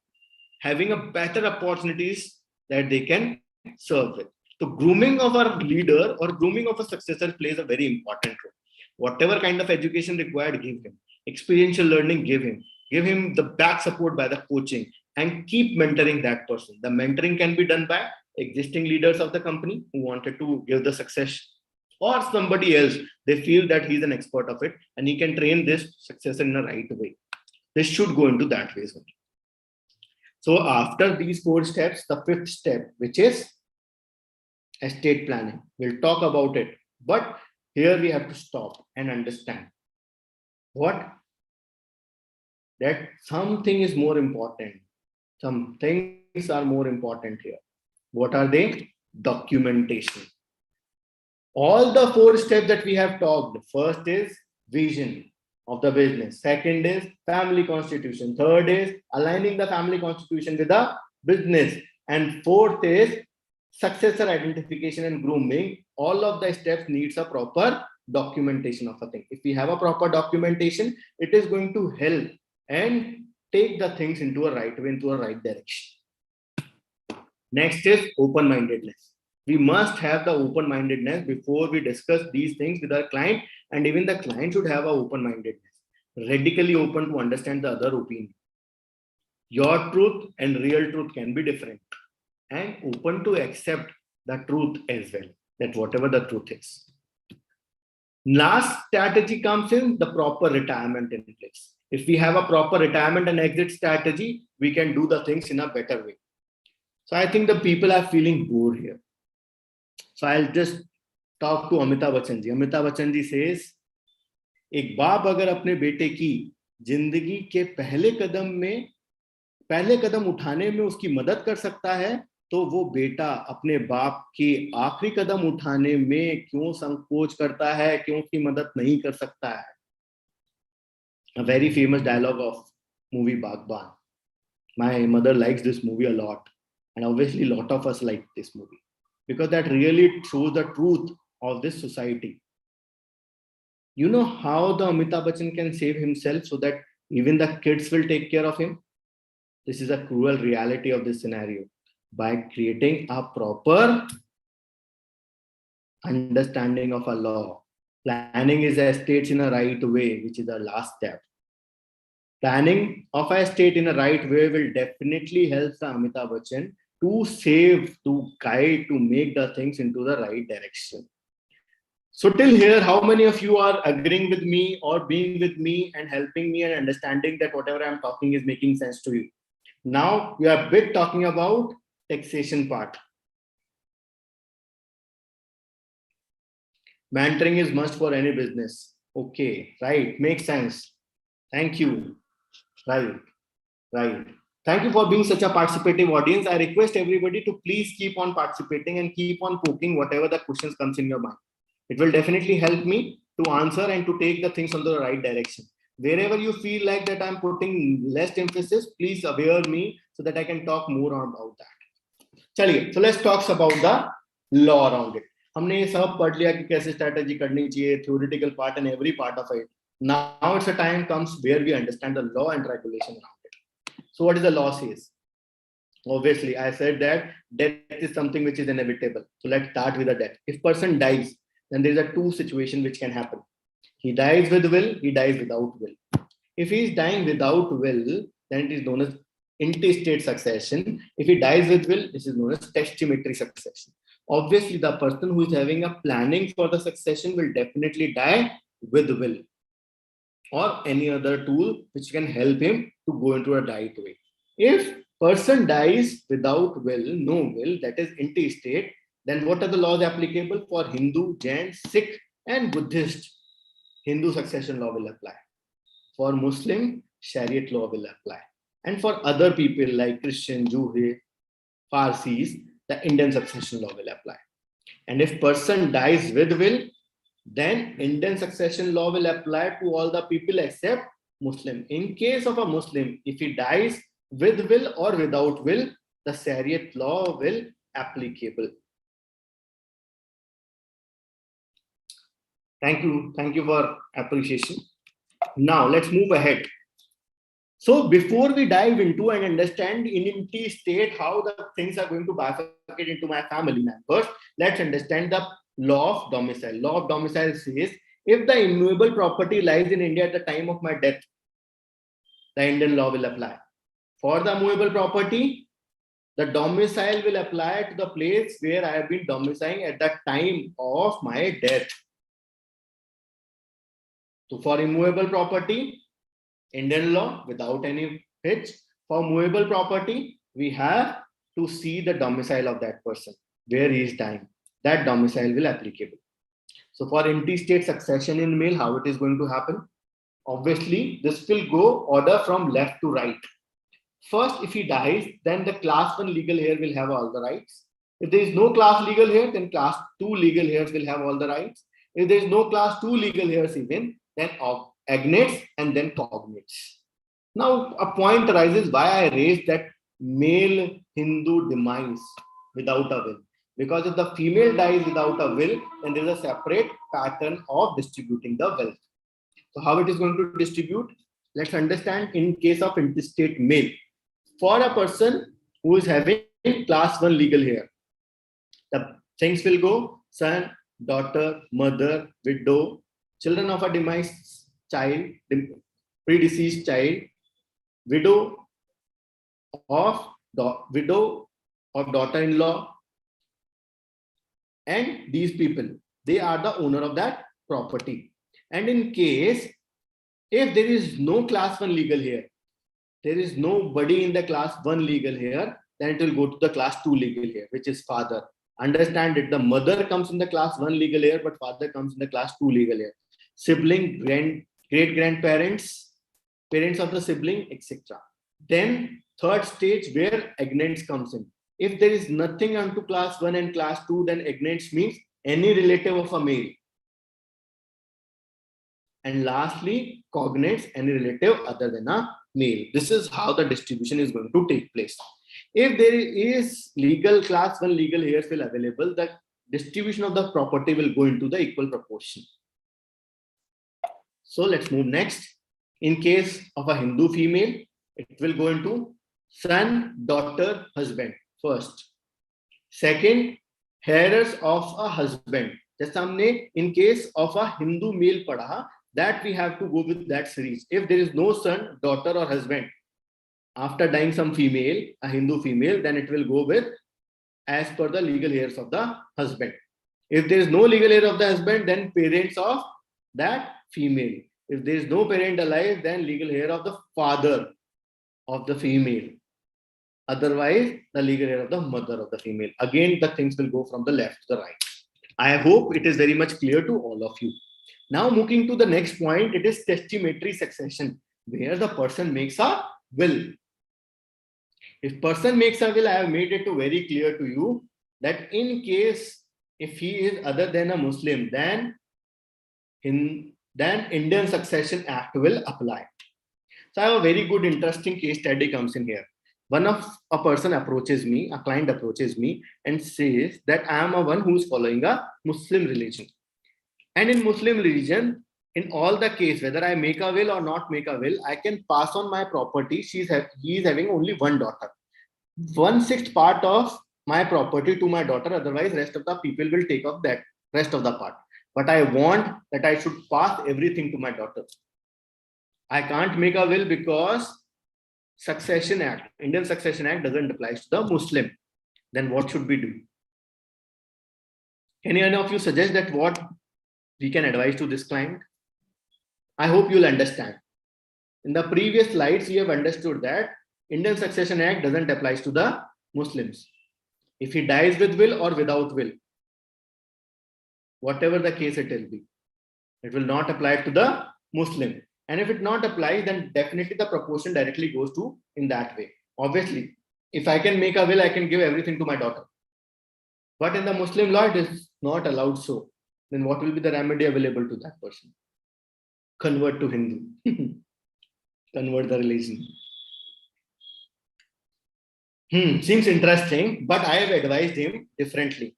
having a better opportunities that they can serve with. So grooming of a leader or grooming of a successor plays a very important role. Whatever kind of education required, give him. Experiential learning, give him. Give him the back support by the coaching and keep mentoring that person. The mentoring can be done by existing leaders of the company who wanted to give the success, or somebody else. They feel that he's an expert of it and he can train this successor in a right way. This should go into that way. So after these 4 steps, the 5th step, which is estate planning. We'll talk about it. But here we have to stop and understand that something is more important. Some things are more important here. What are they? Documentation. All the 4 steps that we have talked. First is vision of the business. Second is family constitution. Third is aligning the family constitution with the business. And 4th is successor identification and grooming. All of the steps needs a proper documentation of a thing. If we have a proper documentation, it is going to help and take the things into a right way, into a right direction. Next is open-mindedness. We must have the open-mindedness before we discuss these things with our client, and even the client should have an open-mindedness, radically open to understand the other opinion. Your truth and real truth can be different, and open to accept the truth as well, that whatever the truth is. Last strategy comes in the proper retirement in place. If we have a proper retirement and exit strategy, we can do the things in a better way. So I think the people are feeling bored here. So I'll just talk to Amitabh Bachchan ji. Amitabh Bachchan ji says, एक बाप अगर अपने बेटे की जिंदगी के पहले कदम उठाने में उसकी मदद कर सकता है, तो वो बेटा अपने बाप के आखिरी कदम उठाने में क्यों संकोच करता है, क्यों उसकी मदद नहीं कर सकता है? A very famous dialogue of movie Bagban. My mother likes this movie a lot, and obviously a lot of us like this movie because that really shows the truth of this society. You know how the Amitabh Bachchan can save himself so that even the kids will take care of him? This is a cruel reality of this scenario. By creating a proper understanding of a law. Planning his estates in a right way, which is the last step. Planning of a estate in a right way will definitely help the Amitabh Bachchan to save, to guide, to make the things into the right direction. So till here, how many of you are agreeing with me or being with me and helping me and understanding that whatever I'm talking is making sense to you? Now we are a bit talking about taxation part. Mentoring is must for any business. Okay, right, makes sense. Thank you. Right. Thank you for being such a participative audience. I request everybody to please keep on participating and keep on poking whatever the questions comes in your mind. It will definitely help me to answer and to take the things on the right direction. Wherever you feel like that I'm putting less emphasis, please aware me so that I can talk more about that. Chaliye, so let's talk about the law around it. हमने ये सब पढ़ लिया कि कैसे strategy करनी चाहिए, theoretical part and every part of it. Now it's a time comes where we understand the law and regulation around it. So what is the law says? Obviously, I said that death is something which is inevitable. So let's start with the death. If person dies, then there is a two situation which can happen. He dies with will, he dies without will. If he is dying without will, then it is known as intestate succession. If he dies with will, this is known as testamentary succession. Obviously, the person who is having a planning for the succession will definitely die with will or any other tool which can help him to go into a right way. If person dies without will, no will, that is intestate, then what are the laws applicable for Hindu, Jain, Sikh and Buddhist? Hindu succession law will apply. For Muslim, Shariat law will apply. And for other people like Christian, Jew, Parsis, the Indian succession law will apply. And if person dies with will, then Indian succession law will apply to all the people except Muslim. In case of a Muslim, if he dies with will or without will, the Shariat law will applicable. Thank you for appreciation. Now let's move ahead. So before we dive into and understand in intestate how the things are going to bifurcate into my family members, let's understand the law of domicile. Law of domicile says if the immovable property lies in India at the time of my death, the Indian law will apply. For the movable property, the domicile will apply to the place where I have been domiciling at the time of my death. So for immovable property, Indian law without any hitch. For movable property, we have to see the domicile of that person, where he is dying. That domicile will applicable. So for intestate succession in male, how it is going to happen? Obviously, this will go order from left to right. First, if he dies, then the class 1 legal heir will have all the rights. If there is no class legal heir, then class 2 legal heirs will have all the rights. If there is no class 2 legal heirs even, then agnates and then cognates. Now, a point arises why I raised that male Hindu demise without a will. Because if the female dies without a will, then there is a separate pattern of distributing the wealth. So how it is going to distribute? Let's understand in case of intestate male. For a person who is having class 1 legal heir, the things will go son, daughter, mother, widow, children of a demised child, predeceased child, widow of daughter-in-law, and these people, they are the owner of that property. And in case if there is no class 1 legal heir, there is nobody in the class 1 legal heir, then it will go to the class 2 legal heir, which is father. Understand it, the mother comes in the class 1 legal heir, but father comes in the class 2 legal heir. Sibling, great-grandparents, parents of the sibling, etc. Then third stage where agnates comes in. If there is nothing onto class 1 and class 2, then ignates means any relative of a male. And lastly, cognates, any relative other than a male. This is how the distribution is going to take place. If there is legal class 1 legal heirs will available, the distribution of the property will go into the equal proportion. So let's move next. In case of a Hindu female, it will go into son, daughter, husband first. Second, heirs of a husband. जैसे हमने in case of a Hindu male पढ़ा, that we have to go with that series. If there is no son, daughter, or husband, after dying some female, a Hindu female, then it will go with as per the legal heirs of the husband. If there is no legal heir of the husband, then parents of that female. If there is no parent alive, then legal heir of the father of the female. Otherwise, the legal heir of the mother of the female. Again, the things will go from the left to the right. I hope it is very much clear to all of you. Now, moving to the next point, it is testamentary succession, where the person makes a will. If person makes a will, I have made it very clear to you that in case if he is other than a Muslim, then Indian Succession Act will apply. So I have a very good, interesting case study comes in here. A person approaches me, a client approaches me and says that I am a one who is following a Muslim religion. And in Muslim religion, in all the case, whether I make a will or not make a will, I can pass on my property. He is having only one daughter. 1/6 part of my property to my daughter. Otherwise, rest of the people will take up that rest of the part. But I want that I should pass everything to my daughter. I can't make a will because Succession Act, Indian Succession Act doesn't apply to the Muslim. Then what should we do? Any one of you suggest that what we can advise to this client? I hope you'll understand. In the previous slides, we have understood that Indian Succession Act doesn't apply to the Muslims. If he dies with will or without will, whatever the case it will be, it will not apply to the Muslim. And if it not applies, then definitely the proportion directly goes to in that way. Obviously, if I can make a will, I can give everything to my daughter. But in the Muslim law, it is not allowed so. Then what will be the remedy available to that person? Convert to Hindu. Convert the religion. Seems interesting, but I have advised him differently.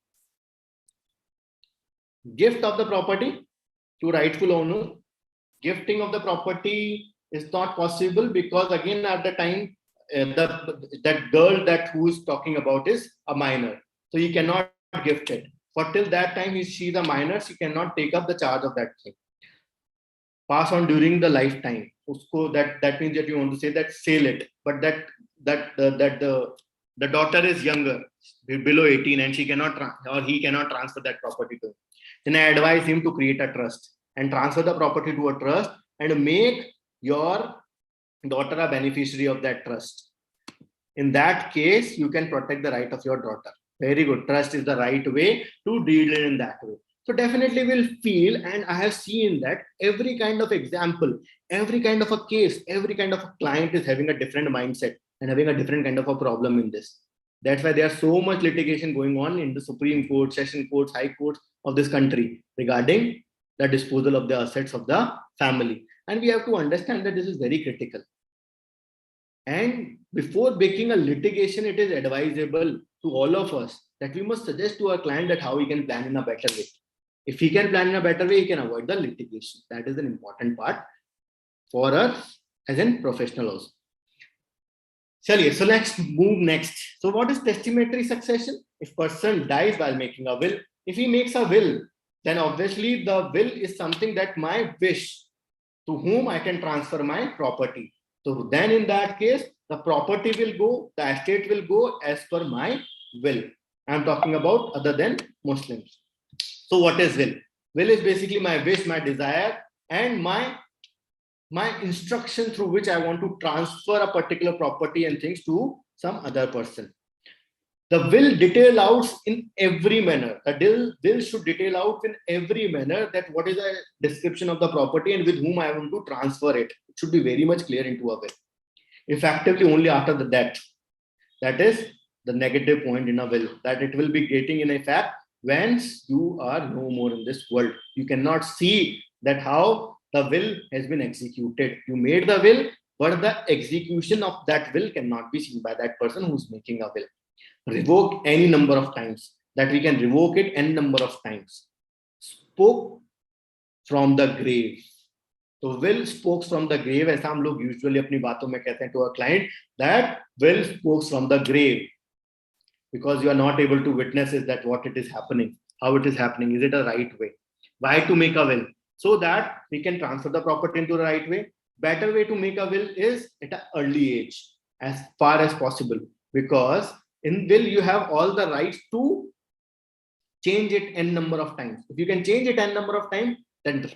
Gift of the property to rightful owner. Gifting of the property is not possible because again at the time that girl that who is talking about is a minor, so he cannot gift it. For till that time she's a minor, she cannot take up the charge of that thing. Pass on during the lifetime. Usko that means that you want to say that sell it, but that the daughter is younger, below 18, and she cannot or he cannot transfer that property to him. Then I advise him to create a trust and transfer the property to a trust and make your daughter a beneficiary of that trust. In that case, you can protect the right of your daughter. Very good. Trust is the right way to deal in that way. So definitely will feel, and I have seen that every kind of example, every kind of a case, every kind of a client is having a different mindset and having a different kind of a problem in this. That's why there's so much litigation going on in the Supreme Court, Session Courts, High Courts of this country regarding the disposal of the assets of the family. And we have to understand that this is very critical. And before making a litigation, it is advisable to all of us that we must suggest to our client that how he can plan in a better way. If he can plan in a better way, he can avoid the litigation. That is an important part for us as a professional also. So let's move next. So what is testamentary succession? If person dies while making a will, if he makes a will, then obviously the will is something that my wish to whom I can transfer my property. So then in that case, the property will go, the estate will go as per my will. I'm talking about other than Muslims. So what is will? Will is basically my wish, my desire, and my instruction through which I want to transfer a particular property and things to some other person. The will detail out in every manner. The will should detail out in every manner that what is the description of the property and with whom I want to transfer it. It should be very much clear into a will. Effectively only after the death. That is, the negative point in a will, that it will be getting in effect once you are no more in this world. You cannot see that how the will has been executed. You made the will, but the execution of that will cannot be seen by that person who's making a will. Revoke any number of times, that we can revoke it n number of times. Spoke from the grave. तो will spokes from the grave, ऐसा हम लोग usually अपनी बातों में कहते हैं to a client that will spokes from the grave, because you are not able to witness is that what it is happening, how it is happening, is it a right way? Why to make a will? So that we can transfer the property into the right way. Better way to make a will is at an early age, as far as possible, because in will you have all the rights to change it n number of times. If you can change it n number of times, then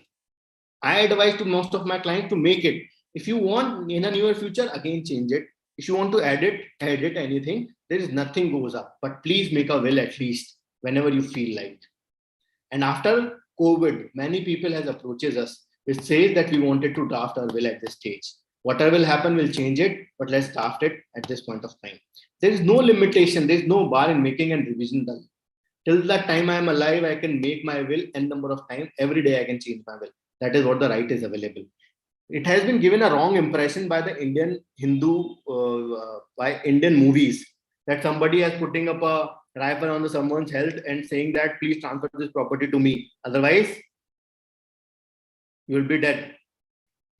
I advise to most of my clients to make it. If you want in a near future, again change it. If you want to edit anything, there is nothing goes up. But please make a will at least whenever you feel like. And after COVID, many people has approaches us which says that we wanted to draft our will at this stage. Whatever will happen, we'll change it, but let's draft it at this point of time. There is no limitation, there is no bar in making and revision the will. Till that time I am alive, I can make my will n number of times. Every day I can change my will. That is what the right is available. It has been given a wrong impression by the Indian by Indian movies, that somebody is putting up a rifle on someone's health and saying that please transfer this property to me, otherwise you will be dead.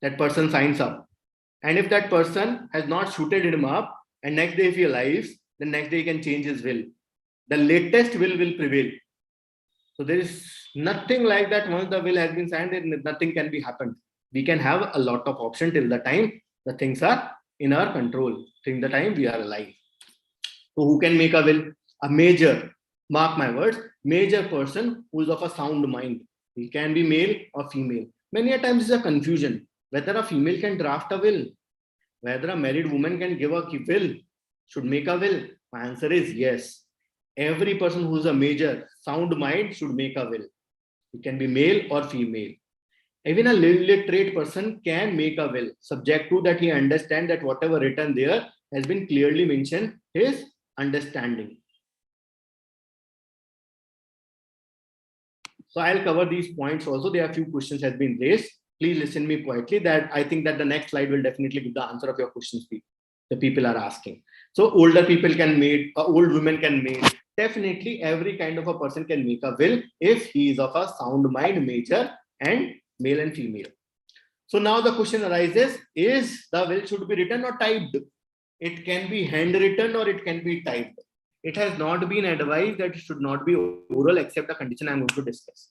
That person signs up, and if that person has not shooted him up and next day if he lives, then next day he can change his will. The latest will prevail. So there is nothing like that. Once the will has been signed, nothing can be happened. We can have a lot of options till the time the things are in our control, till the time we are alive. So who can make a will? A major, mark my words, major person who is of a sound mind. He can be male or female. Many a times is a confusion whether a female can draft a will, whether a married woman can give a will, should make a will. My answer is yes. Every person who is a major sound mind should make a will. It can be male or female. Even a literate person can make a will, subject to that he understands that whatever written there has been clearly mentioned his understanding. So I'll cover these points also. There are a few questions has been raised. Please listen me quietly. That I think that the next slide will definitely give the answer of your questions the people are asking. So older people can make, old women can make. Definitely every kind of a person can make a will if he is of a sound mind, major and male and female. So now the question arises, is the will should be written or typed? It can be handwritten or it can be typed. It has not been advised that it should not be oral except the condition I'm going to discuss.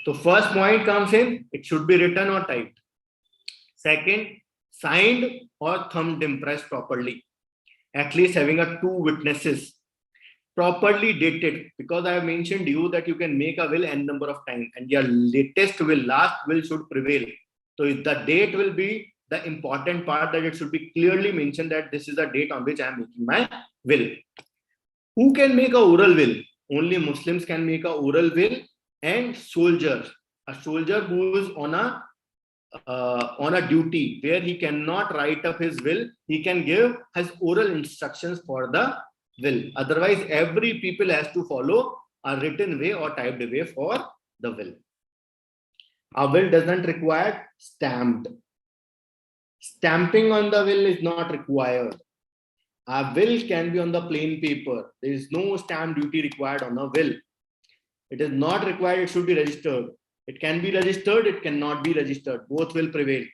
So first point comes in, it should be written or typed. Second, signed or thumbed impressed properly. At least having a 2 witnesses. Properly dated, because I have mentioned you that you can make a will n number of times and your latest will, last will should prevail. So the date will be the important part, that it should be clearly mentioned that this is the date on which I am making my will. Who can make a oral will? Only Muslims can make a oral will, and soldiers. A soldier who is on a duty where he cannot write up his will, he can give his oral instructions for the will. Otherwise, every people has to follow a written way or typed way for the will. A will does not require stamped. Stamping on the will is not required. A will can be on the plain paper. There is no stamp duty required on a will. It is not required, it should be registered. It can be registered, it cannot be registered. Both will prevail.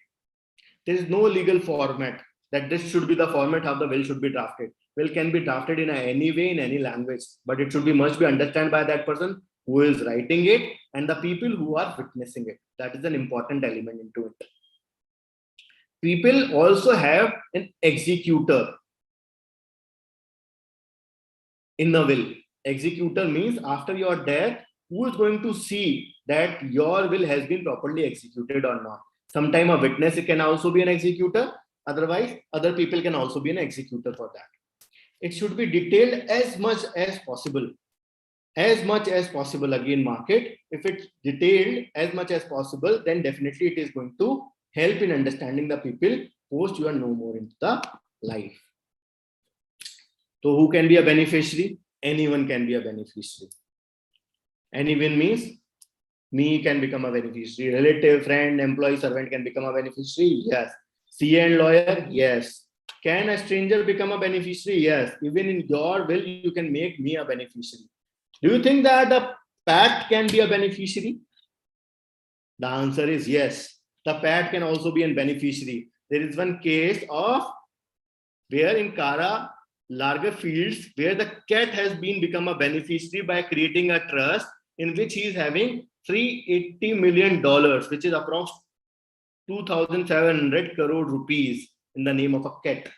There is no legal format that this should be the format how the will should be drafted. Will can be drafted in any way, in any language, but it should be must be understood by that person who is writing it and the people who are witnessing it. That is an important element into it. People also have an executor in the will. Executor means after your death, who is going to see that your will has been properly executed or not. Sometimes a witness can also be an executor. Otherwise, other people can also be an executor for that. It should be detailed as much as possible. As much as possible, again, market. If it's detailed as much as possible, then definitely it is going to help in understanding the people post you are no more into the life. So who can be a beneficiary? Anyone can be a beneficiary. Anyone means me can become a beneficiary. Relative, friend, employee, servant can become a beneficiary. Yes. CA and lawyer. Yes. Can a stranger become a beneficiary? Yes. Even in your will, you can make me a beneficiary. Do you think that the pet can be a beneficiary? The answer is yes. The pet can also be a beneficiary. There is one case of where in Kara larger fields where the cat has been become a beneficiary by creating a trust in which he is having $380 million, which is approx 2,700 crore rupees in the name of a cat.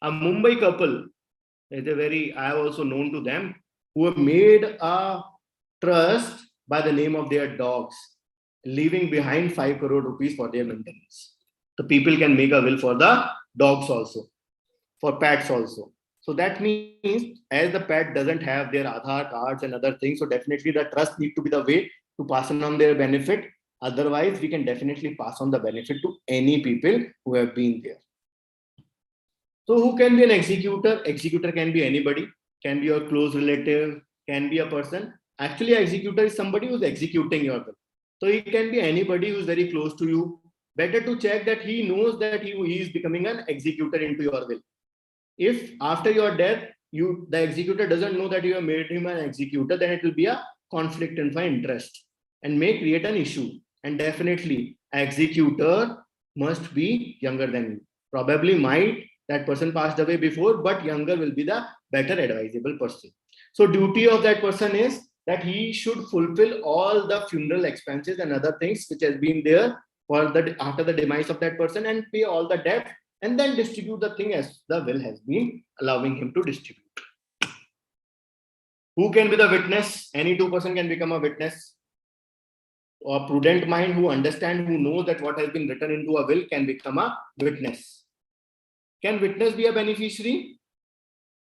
A Mumbai couple is a very, I have also known to them, who have made a trust by the name of their dogs, leaving behind 5 crore rupees for their maintenance. The people can make a will for the dogs also, for pets also. So that means as the pet doesn't have their Aadhaar cards and other things, so definitely the trust need to be the way to pass on their benefit. Otherwise, we can definitely pass on the benefit to any people who have been there. So who can be an executor? Executor can be anybody, can be your close relative, can be a person. Actually, an executor is somebody who's executing your will. So he can be anybody who's very close to you. Better to check that he knows that he is becoming an executor into your will. If after your death, the executor doesn't know that you have made him an executor, then it will be a conflict of interest and may create an issue. And definitely, executor must be younger than you. Probably might that person passed away before, but younger will be the better advisable person. So duty of that person is that he should fulfill all the funeral expenses and other things which has been there for the after the demise of that person and pay all the debt and then distribute the thing as the will has been allowing him to distribute. Who can be the witness? Any two person can become a witness. A prudent mind who understands, who knows that what has been written into a will can become a witness. Can witness be a beneficiary?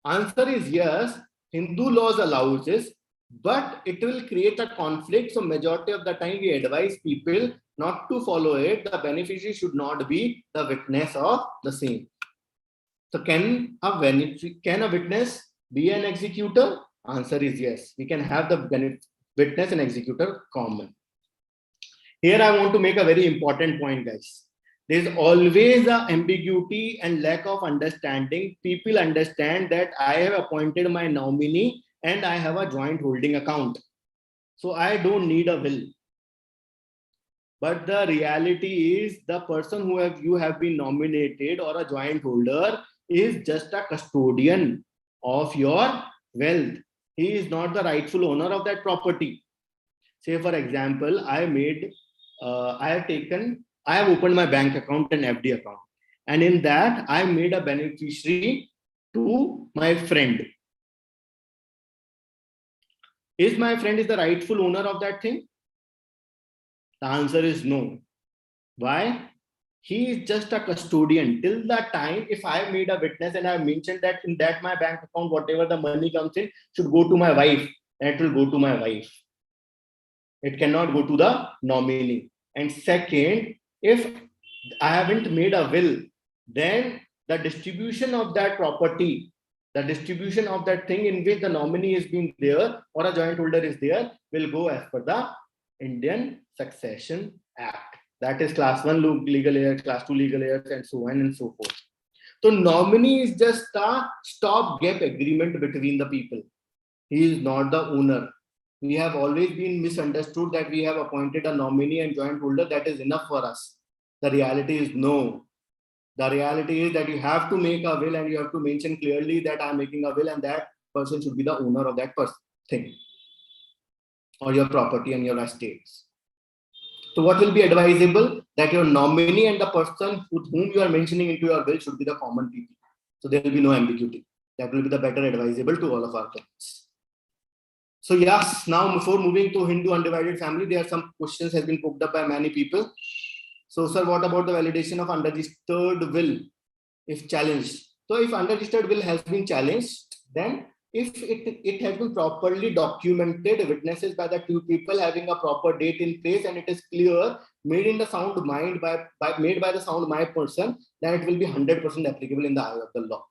Answer is yes. Hindu laws allows this, but it will create a conflict. So majority of the time we advise people not to follow it. The beneficiary should not be the witness of the same. So can a witness be an executor? Answer is yes. We can have the witness and executor common. Here I want to make a very important point, guys. There's always a ambiguity and lack of understanding. People understand that I have appointed my nominee and I have a joint holding account. So I don't need a will. But the reality is the person who you have been nominated or a joint holder is just a custodian of your wealth. He is not the rightful owner of that property. Say for example, I have opened my bank account and FD account. And in that, I made a beneficiary to my friend. Is my friend is the rightful owner of that thing? The answer is no. Why? He is just a custodian till the time if I made a witness and I mentioned that in that my bank account, whatever the money comes in should go to my wife, that will go to my wife. It cannot go to the nominee. And second, if I haven't made a will, then the distribution of that property, the distribution of that thing in which the nominee is being there or a joint holder is there will go as per the Indian Succession Act. That is class 1 legal heirs, class 2 legal heirs, and so on and so forth. So nominee is just a stopgap agreement between the people. He is not the owner. We have always been misunderstood that we have appointed a nominee and joint holder. That is enough for us. The reality is no. The reality is that you have to make a will and you have to mention clearly that I'm making a will and that person should be the owner of that thing or your property and your estates. So what will be advisable? That your nominee and the person with whom you are mentioning into your will should be the common people. So there will be no ambiguity. That will be the better advisable to all of our clients. So yes, now before moving to Hindu undivided family, there are some questions have been poked up by many people. So sir, what about the validation of unregistered will if challenged? So if unregistered will has been challenged, then if it has been properly documented, witnesses by the two people having a proper date in place, and it is clear, made in the sound mind made by the sound mind person, then it will be 100% applicable in the eye of the law.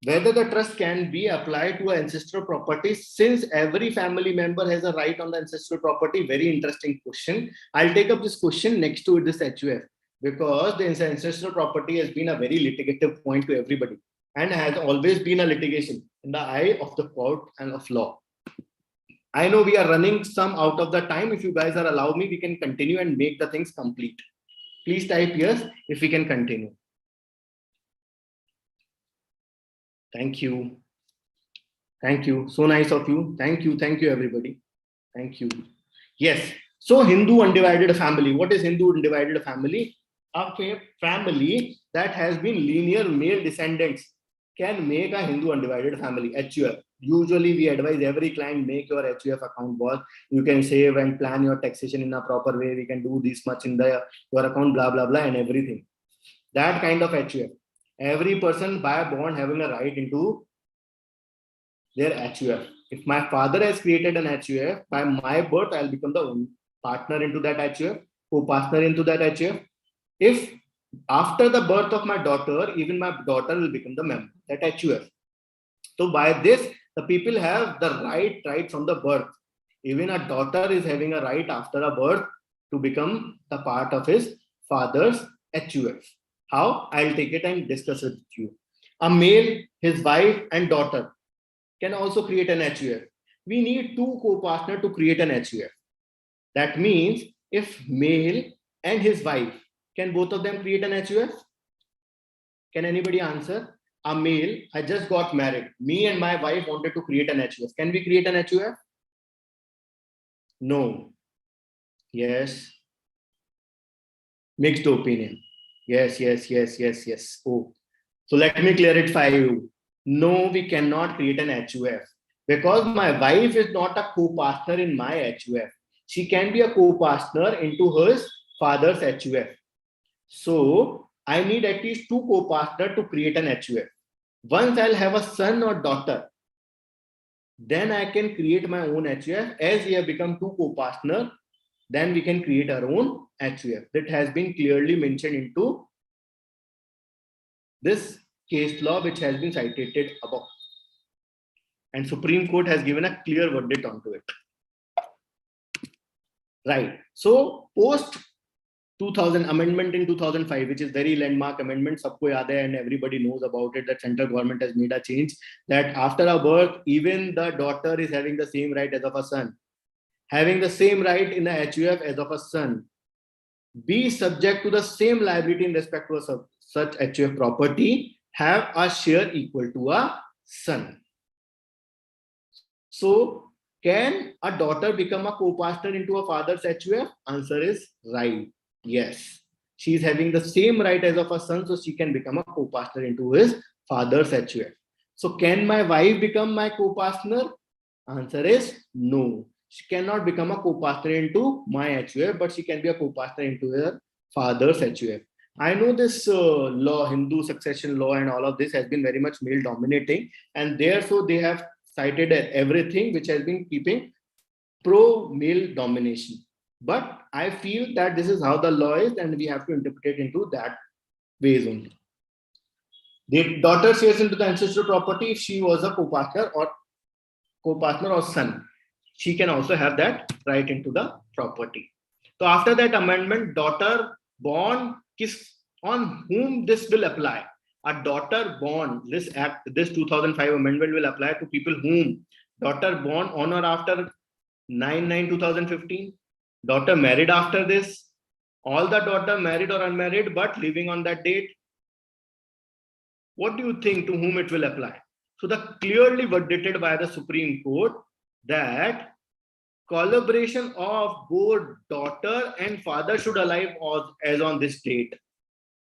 whether the trust can be applied to ancestral property since every family member has a right on the ancestral property. Very interesting question. I'll take up this question next to this HUF because the ancestral property has been a very litigative point to everybody and has always been a litigation in the eye of the court and of law. I know we are running some out of the time. If you guys are allow me, we can continue and make the things complete. Please type yes if we can continue. Thank you. Thank you. So nice of you. Thank you. Thank you, everybody. Thank you. Yes. So Hindu undivided family. What is Hindu undivided family? A family that has been linear male descendants can make a Hindu undivided family, HUF. Usually we advise every client, make your HUF account, boss. You can save and plan your taxation in a proper way. We can do this much in your account, blah, blah, blah, and everything. That kind of HUF. Every person by bond having a right into their HUF. If my father has created an HUF, by my birth, I'll become the partner into that HUF, co-partner into that HUF. If after the birth of my daughter, even my daughter will become the member, that HUF. So by this, the people have the right from the birth. Even a daughter is having a right after a birth to become the part of his father's HUF. How? I'll take it and discuss it with you. A male, his wife and daughter can also create an HUF. We need two co-partners to create an HUF. That means if male and his wife, can both of them create an HUF? Can anybody answer? A male, I just got married. Me and my wife wanted to create an HUF. Can we create an HUF? No. Yes. Mixed opinion. Yes. Oh, so let me clarify you. No, we cannot create an HUF because my wife is not a co-partner in my HUF. She can be a co-partner into his father's HUF. So I need at least two co-partners to create an HUF. Once I'll have a son or daughter, then I can create my own HUF. As we have become two co-partners, then we can create our own HUF. That has been clearly mentioned into this case law which has been cited above. And Supreme Court has given a clear verdict onto it. Right. So post 2000 amendment in 2005, which is very landmark amendment, sabko yaad hai and everybody knows about it, that central government has made a change that after a birth, even the daughter is having the same right as of a son. Having the same right in a HUF as of a son, be subject to the same liability in respect to such HUF property, have a share equal to a son. So, can a daughter become a co-partner into a father's HUF? Answer is right. Yes. She is having the same right as of a son, so she can become a co-partner into his father's HUF. So, can my wife become my co-partner? Answer is no. She cannot become a co-partner into my HUF, but she can be a co-partner into her father's HUF. I know this law, Hindu succession law and all of this has been very much male dominating, and therefore they have cited everything which has been keeping pro male domination. But I feel that this is how the law is and we have to interpret it into that ways only. The daughter shares into the ancestral property if she was a co-partner or son. She can also have that right into the property. So after that amendment, daughter born, on whom this will apply? A daughter born, this 2005 amendment will apply to people whom daughter born on or after 9/9/2015, daughter married after this, all the daughter married or unmarried but living on that date. What do you think to whom it will apply? So the clearly verdicted by the Supreme Court that collaboration of both daughter and father should alive as on this date,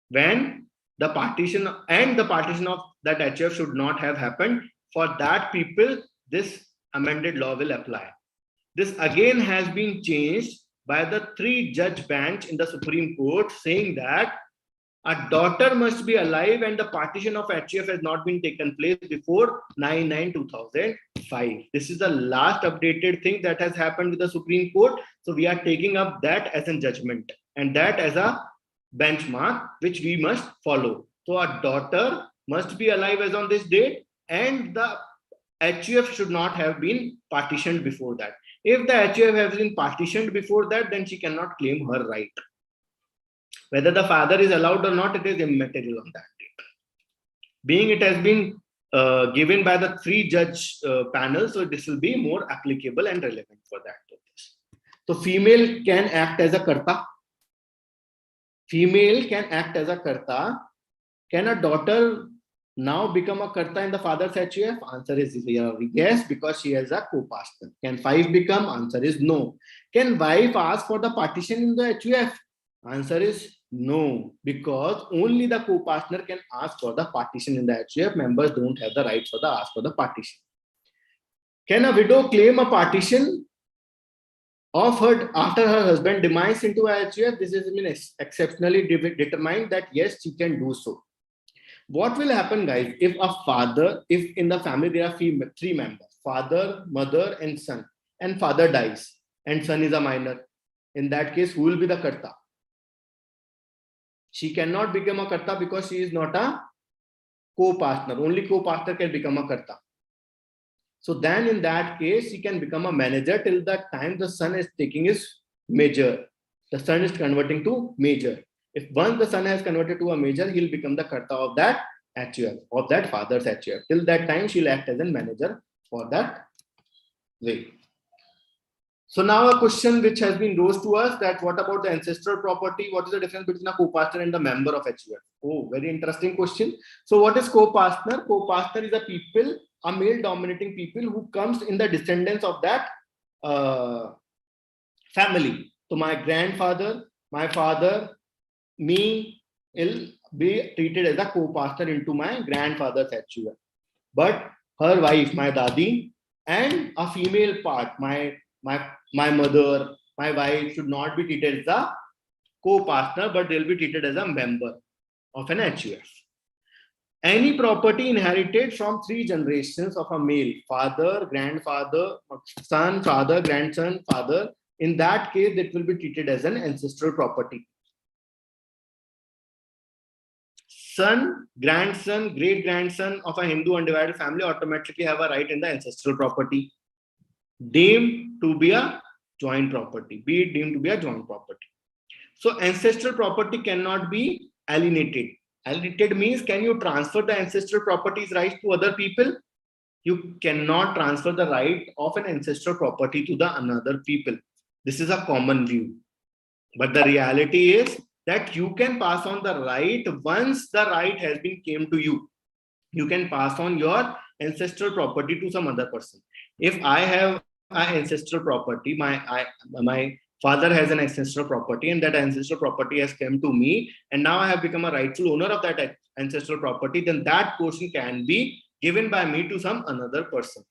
when the partition of that HUF should not have happened. For that people, this amended law will apply. This again has been changed by the 3-judge bench in the Supreme Court, saying that a daughter must be alive and the partition of HUF has not been taken place before 9/9/2005. This is the last updated thing that has happened with the Supreme Court. So we are taking up that as a judgment and that as a benchmark which we must follow. So a daughter must be alive as on this date, and the HUF should not have been partitioned before that. If the HUF has been partitioned before that, then she cannot claim her right. Whether the father is allowed or not, it is immaterial on that date. Being it has been given by the 3-judge panel, so this will be more applicable and relevant for that purpose. So female can act as a karta. Female can act as a karta. Can a daughter now become a karta in the father's HUF? Answer is yes, because she has a co-partner. Can 5 become? Answer is no. Can wife ask for the partition in the HUF? Answer is no, because only the co-partner can ask for the partition in the HUF. Members don't have the right for the ask for the partition. Can a widow claim a partition of her after her husband demise into a HUF? This has been exceptionally determined that yes, she can do so. What will happen, guys, if in the family there are 3 members, father, mother, and son, and father dies, and son is a minor? In that case, who will be the karta? She cannot become a karta because she is not a co-partner. Only co-partner can become a karta. So then in that case, she can become a manager till that time the son is taking his major. The son is converting to major. If once the son has converted to a major, he'll become the karta of that HUF, of that father's HUF. Till that time, she'll act as a manager for that way. So now a question which has been raised to us, that what about the ancestral property? What is the difference between a co-partner and a member of HUF? Oh, very interesting question. So what is co-partner? Co-partner is a male dominating people who comes in the descendants of that family. So my grandfather, my father, me will be treated as a co-partner into my grandfather's HUF. But her wife, my dadi, and a female part, my mother, my wife, should not be treated as a co-partner, but they'll be treated as a member of an HUF. Any property inherited from 3 generations of a male, father, grandfather, son, father, grandson, father, in that case, it will be treated as an ancestral property. Son, grandson, great-grandson of a Hindu undivided family automatically have a right in the ancestral property, deemed to be a joint property, be it deemed to be a joint property. So ancestral property cannot be alienated. Alienated means, can you transfer the ancestral property's rights to other people? You cannot transfer the right of an ancestral property to the another people. This is a common view. But the reality is that you can pass on the right once the right has been came to you. You can pass on your ancestral property to some other person. If I have an ancestral property, my father has an ancestral property, and that ancestral property has come to me, and now I have become a rightful owner of that ancestral property, then that portion can be given by me to some another person.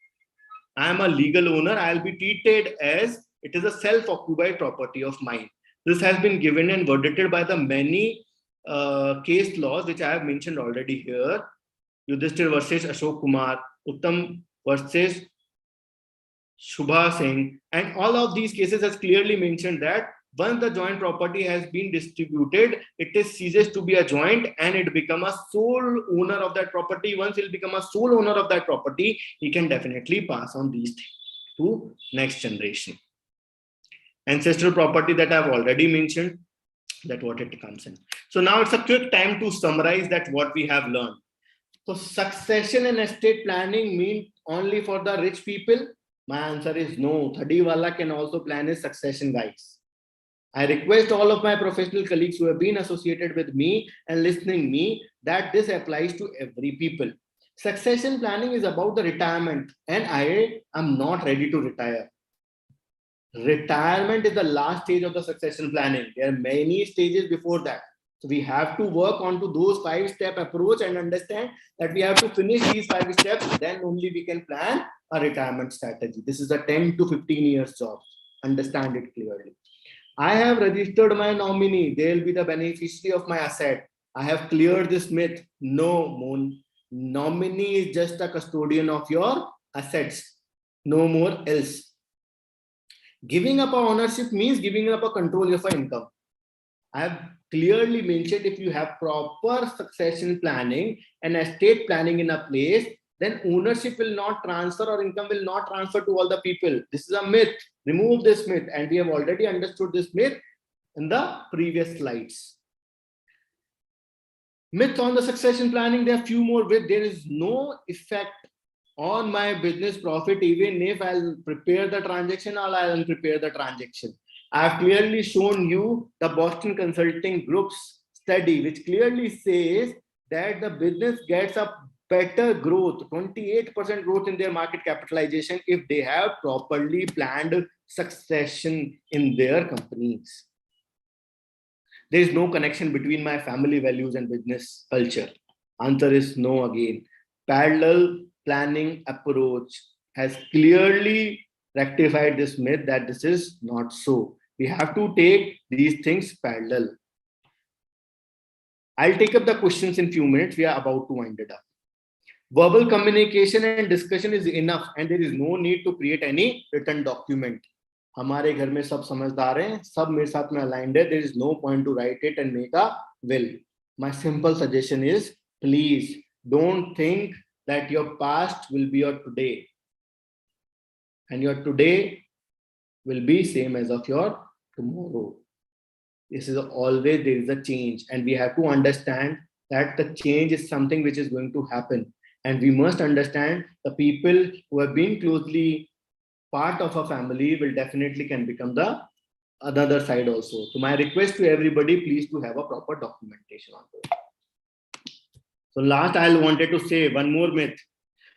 I am a legal owner. I will be treated as it is a self-occupied property of mine. This has been given and verdicted by the many case laws which I have mentioned already here. Yudhishthir versus Ashok Kumar, Uttam versus Shubha Singh, and all of these cases has clearly mentioned that once the joint property has been distributed, it ceases to be a joint and it becomes a sole owner of that property. Once he'll become a sole owner of that property, he can definitely pass on these things to next generation. Ancestral property that I've already mentioned, that what it comes in. So now it's a quick time to summarize that what we have learned. So succession and estate planning mean only for the rich people? My answer is no. Thadi wala can also plan his succession, guys. I request all of my professional colleagues who have been associated with me and listening me that this applies to every people. Succession planning is about the retirement, and I am not ready to retire. Retirement is the last stage of the succession planning. There are many stages before that. So we have to work on to those 5-step approach and understand that we have to finish these 5 steps. Then only we can plan a retirement strategy. This is a 10 to 15 years job. Understand it clearly. I have registered my nominee. They will be the beneficiary of my asset. I have cleared this myth. No, nominee is just a custodian of your assets. No more else. Giving up a ownership means giving up a control of your income. I have clearly mentioned, if you have proper succession planning and estate planning in a place, then ownership will not transfer or income will not transfer to all the people. This is a myth. Remove this myth. And we have already understood this myth in the previous slides. Myth on the succession planning, there are few more with. There is no effect on my business profit even if I'll prepare the transaction or I'll prepare the transaction. I've clearly shown you the Boston Consulting Group's study, which clearly says that the business gets a better growth, 28% growth in their market capitalization if they have properly planned succession in their companies. There is no connection between my family values and business culture. Answer is no again. Parallel planning approach has clearly rectified this myth that this is not so. We have to take these things parallel. I'll take up the questions in few minutes. We are about to wind it up. Verbal communication and discussion is enough and there is no need to create any written document. हमारे घर में सब समझदार हैं, सब मेरे साथ में aligned है. There is no point to write it and make a will. My simple suggestion is, please don't think that your past will be your today, and your today will be same as of your tomorrow. This is always, there is a change, and we have to understand that the change is something which is going to happen, and we must understand the people who have been closely part of a family will definitely can become the other side also. So my request to everybody, please to have a proper documentation on this. So last, I wanted to say one more myth.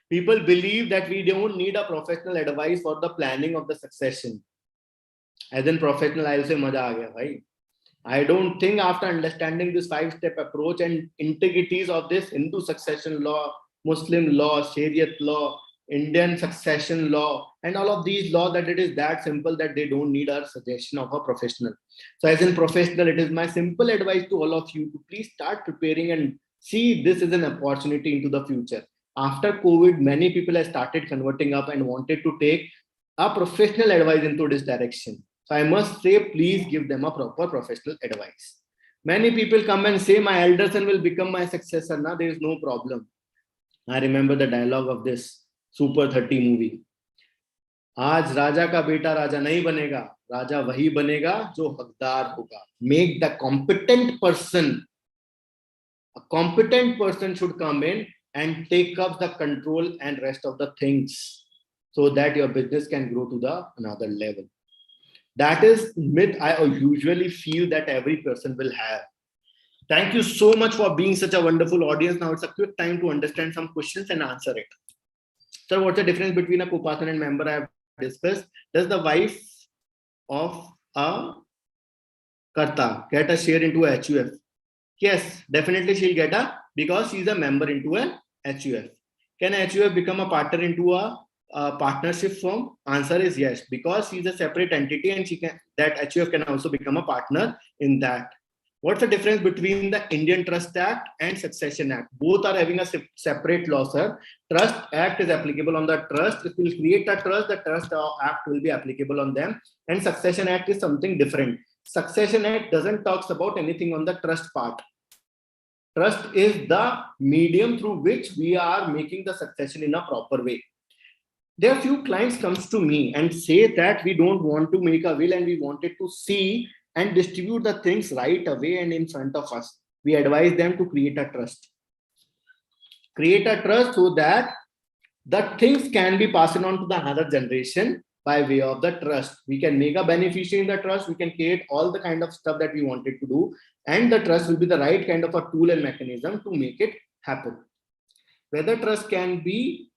People believe that we don't need a professional advice for the planning of the succession. As in professional, I'll say maja aa gaya, bhai. I don't think after understanding this 5-step approach and integrities of this Hindu succession law, Muslim law, Shariat law, Indian succession law, and all of these laws, that it is that simple that they don't need a suggestion of a professional. So as in professional, it is my simple advice to all of you to please start preparing and see this is an opportunity into the future. After COVID, many people have started converting up and wanted to take a professional advice into this direction. So I must say, please give them a proper professional advice. Many people come and say, my elder son will become my successor. Now there is no problem. I remember the dialogue of this Super 30 movie. आज राजा का बेटा राजा नहीं बनेगा, राजा वही बनेगा जो हकदार होगा. Make the competent person. A competent person should come in and take up the control and rest of the things so that your business can grow to the another level. That is myth I usually feel that every person will have. Thank you so much for being such a wonderful audience. Now it's a quick time to understand some questions and answer it. So what's the difference between a co-partner and member? I have discussed. Does the wife of a Karta get a share into a HUF? Yes, definitely she'll get a, because she's a member into an HUF. Can a HUF become a partner into a partnership firm? Answer is yes, because she's a separate entity and she can, that HUF can also become a partner in that. What's the difference between the Indian Trust Act and Succession Act? Both are having a separate law, sir. Trust Act is applicable on the trust. If we create a trust, the Trust Act will be applicable on them. And Succession Act is something different. Succession Act doesn't talk about anything on the trust part. Trust is the medium through which we are making the succession in a proper way. There are few clients comes to me and say that we don't want to make a will and we wanted to see and distribute the things right away and in front of us. We advise them to create a trust. Create a trust so that the things can be passed on to the another generation by way of the trust. We can make a beneficiary in the trust. We can create all the kind of stuff that we wanted to do. And the trust will be the right kind of a tool and mechanism to make it happen. Whether trust can be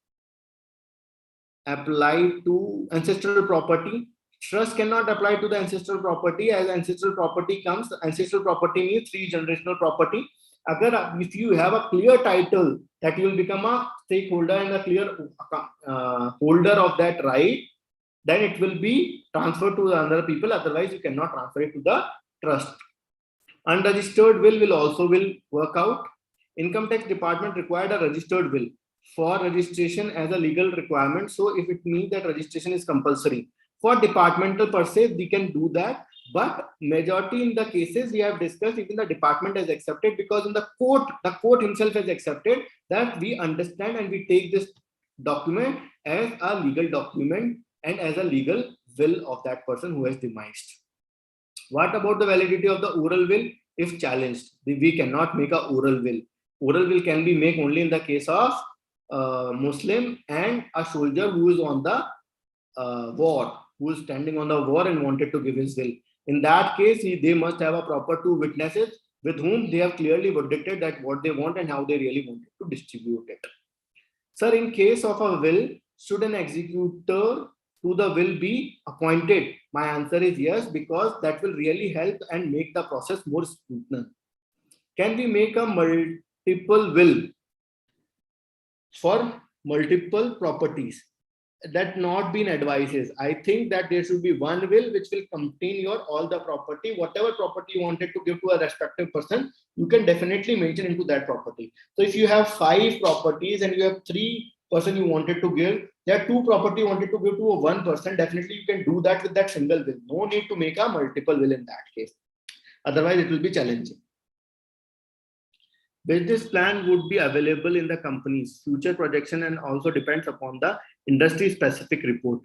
applied to ancestral property. Trust cannot apply to the ancestral property. As ancestral property comes, ancestral property means 3 generational property. If you have a clear title that you will become a stakeholder and a clear holder of that right, then it will be transferred to the other people. Otherwise, you cannot transfer it to the trust. Unregistered will also work out. Income tax department required a registered will for registration as a legal requirement. So if it means that registration is compulsory. For departmental per se, we can do that. But majority in the cases we have discussed, even the department has accepted, because in the court himself has accepted that we understand and we take this document as a legal document and as a legal will of that person who has demised. What about the validity of the oral will? If challenged, we cannot make a oral will. Oral will can be made only in the case of Muslim and a soldier who is on the war, who is standing on the war and wanted to give his will. In that case, they must have a proper two witnesses with whom they have clearly dictated that what they want and how they really wanted to distribute it. Sir, in case of a will, should an executor to the will be appointed? My answer is yes, because that will really help and make the process more smoother. Can we make a multiple will for multiple properties? That not been advices. I think that there should be one will which will contain your all the property, whatever property you wanted to give to a respective person, you can definitely mention into that property. So if you have 5 properties and you have 3 person you wanted to give, there are 2 property you wanted to give to a 1 person, definitely you can do that with that single will. No need to make a multiple will in that case. Otherwise it will be challenging. Business plan would be available in the company's future projection and also depends upon the industry specific report,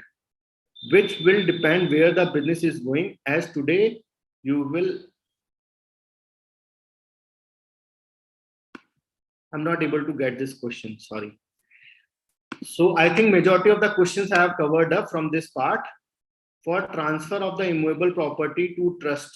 which will depend where the business is going. As today, you will. I'm not able to get this question. Sorry. So I think majority of the questions I have covered up from this part. For transfer of the immovable property to trust,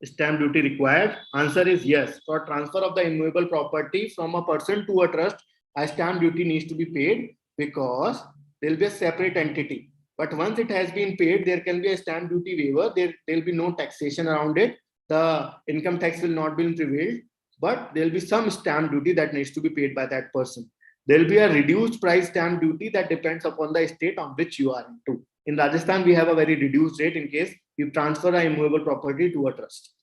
stamp duty required? Answer is yes. For transfer of the immovable property from a person to a trust, a stamp duty needs to be paid because there will be a separate entity. But once it has been paid, there can be a stamp duty waiver. There will be no taxation around it. The income tax will not be prevailed, but there will be some stamp duty that needs to be paid by that person. There will be a reduced price stamp duty that depends upon the state on which you are into. In Rajasthan, we have a very reduced rate in case you transfer an immovable property to a trust.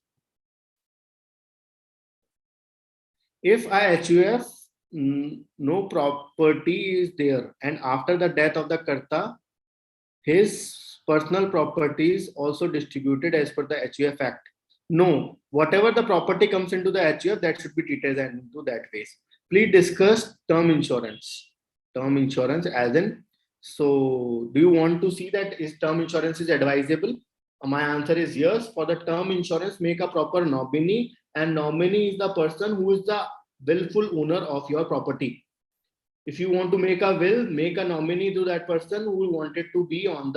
If a HUF, no property is there, and after the death of the Karta, his personal properties also distributed as per the HUF Act. No, whatever the property comes into the HUF, that should be treated into that phase. Please discuss term insurance. Term insurance as in, so do you want to see that is term insurance is advisable? My answer is yes. For the term insurance, make a proper nominee, and nominee is the person who is the willful owner of your property. If you want to make a will, make a nominee to that person who wanted to be on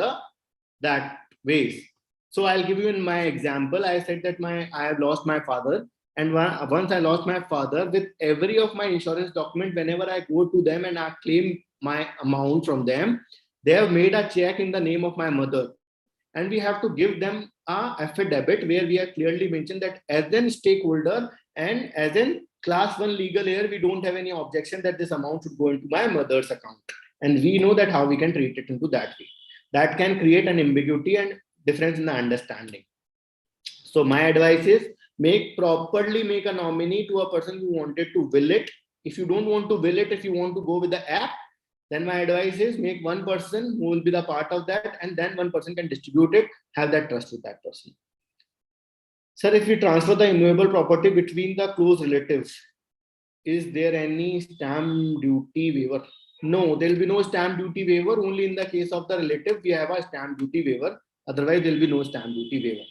that ways. So I'll give you in my example. I said that I have lost my father, and once I lost my father, with every of my insurance document, whenever I go to them and I claim my amount from them, they have made a check in the name of my mother, and we have to give them a affidavit where we have clearly mentioned that as an stakeholder and as in class 1 legal heir, we don't have any objection that this amount should go into my mother's account, and we know that how we can treat it into that way. That can create an ambiguity and difference in the understanding. So my advice is properly make a nominee to a person who wanted to will it. If you don't want to will it, if you want to go with the app, then my advice is make one person who will be the part of that, and then one person can distribute it, have that trust with that person. Sir, if we transfer the immovable property between the close relatives, is there any stamp duty waiver? No, there will be no stamp duty waiver. Only in the case of the relative, we have a stamp duty waiver. Otherwise, there will be no stamp duty waiver.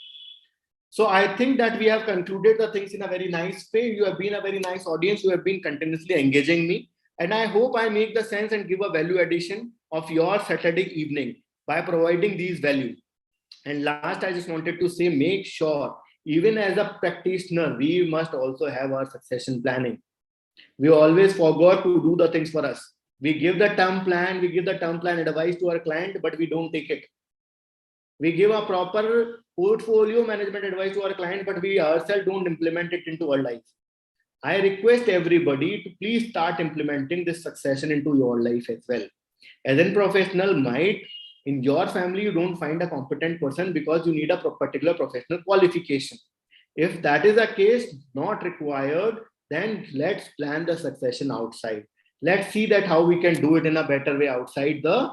So I think that we have concluded the things in a very nice way. You have been a very nice audience. You have been continuously engaging me. And I hope I make the sense and give a value addition of your Saturday evening by providing these value. And last, I just wanted to say, make sure, even as a practitioner, we must also have our succession planning. We always forgot to do the things for us. We give the term plan advice to our client, but we don't take it. We give a proper portfolio management advice to our client, but we ourselves don't implement it into our life. I request everybody to please start implementing this succession into your life as well. As a professional, might in your family you don't find a competent person because you need a particular professional qualification. If that is the case, not required, then let's plan the succession outside. Let's see that how we can do it in a better way outside the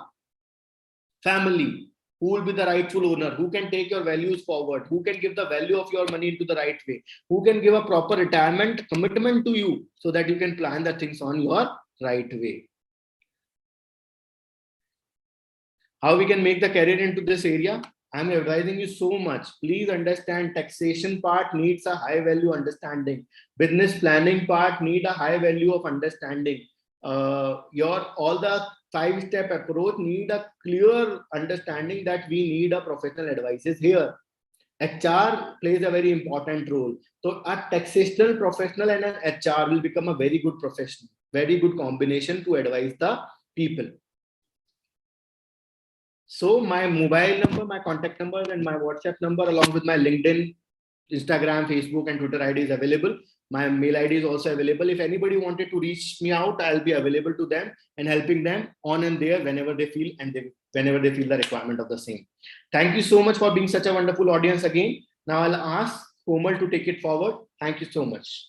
family. who will be the rightful owner, who can take your values forward, who can give the value of your money into the right way, who can give a proper retirement commitment to you so that you can plan the things on your right way. How we can make the career into this area? I'm advising you so much. Please understand, taxation part needs a high value understanding. Business planning part need a high value of understanding. Your all the 5-step approach need a clear understanding that we need a professional advices here. HR plays a very important role. So a taxational professional and an HR will become a very good professional, very good combination to advise the people. So my mobile number, my contact number, and my WhatsApp number, along with my LinkedIn, Instagram, Facebook, and Twitter ID is available. My mail ID is also available. If anybody wanted to reach me out, I'll be available to them and helping them on and there whenever they feel whenever they feel the requirement of the same. Thank you so much for being such a wonderful audience again. Now I'll ask Komal to take it forward. Thank you so much.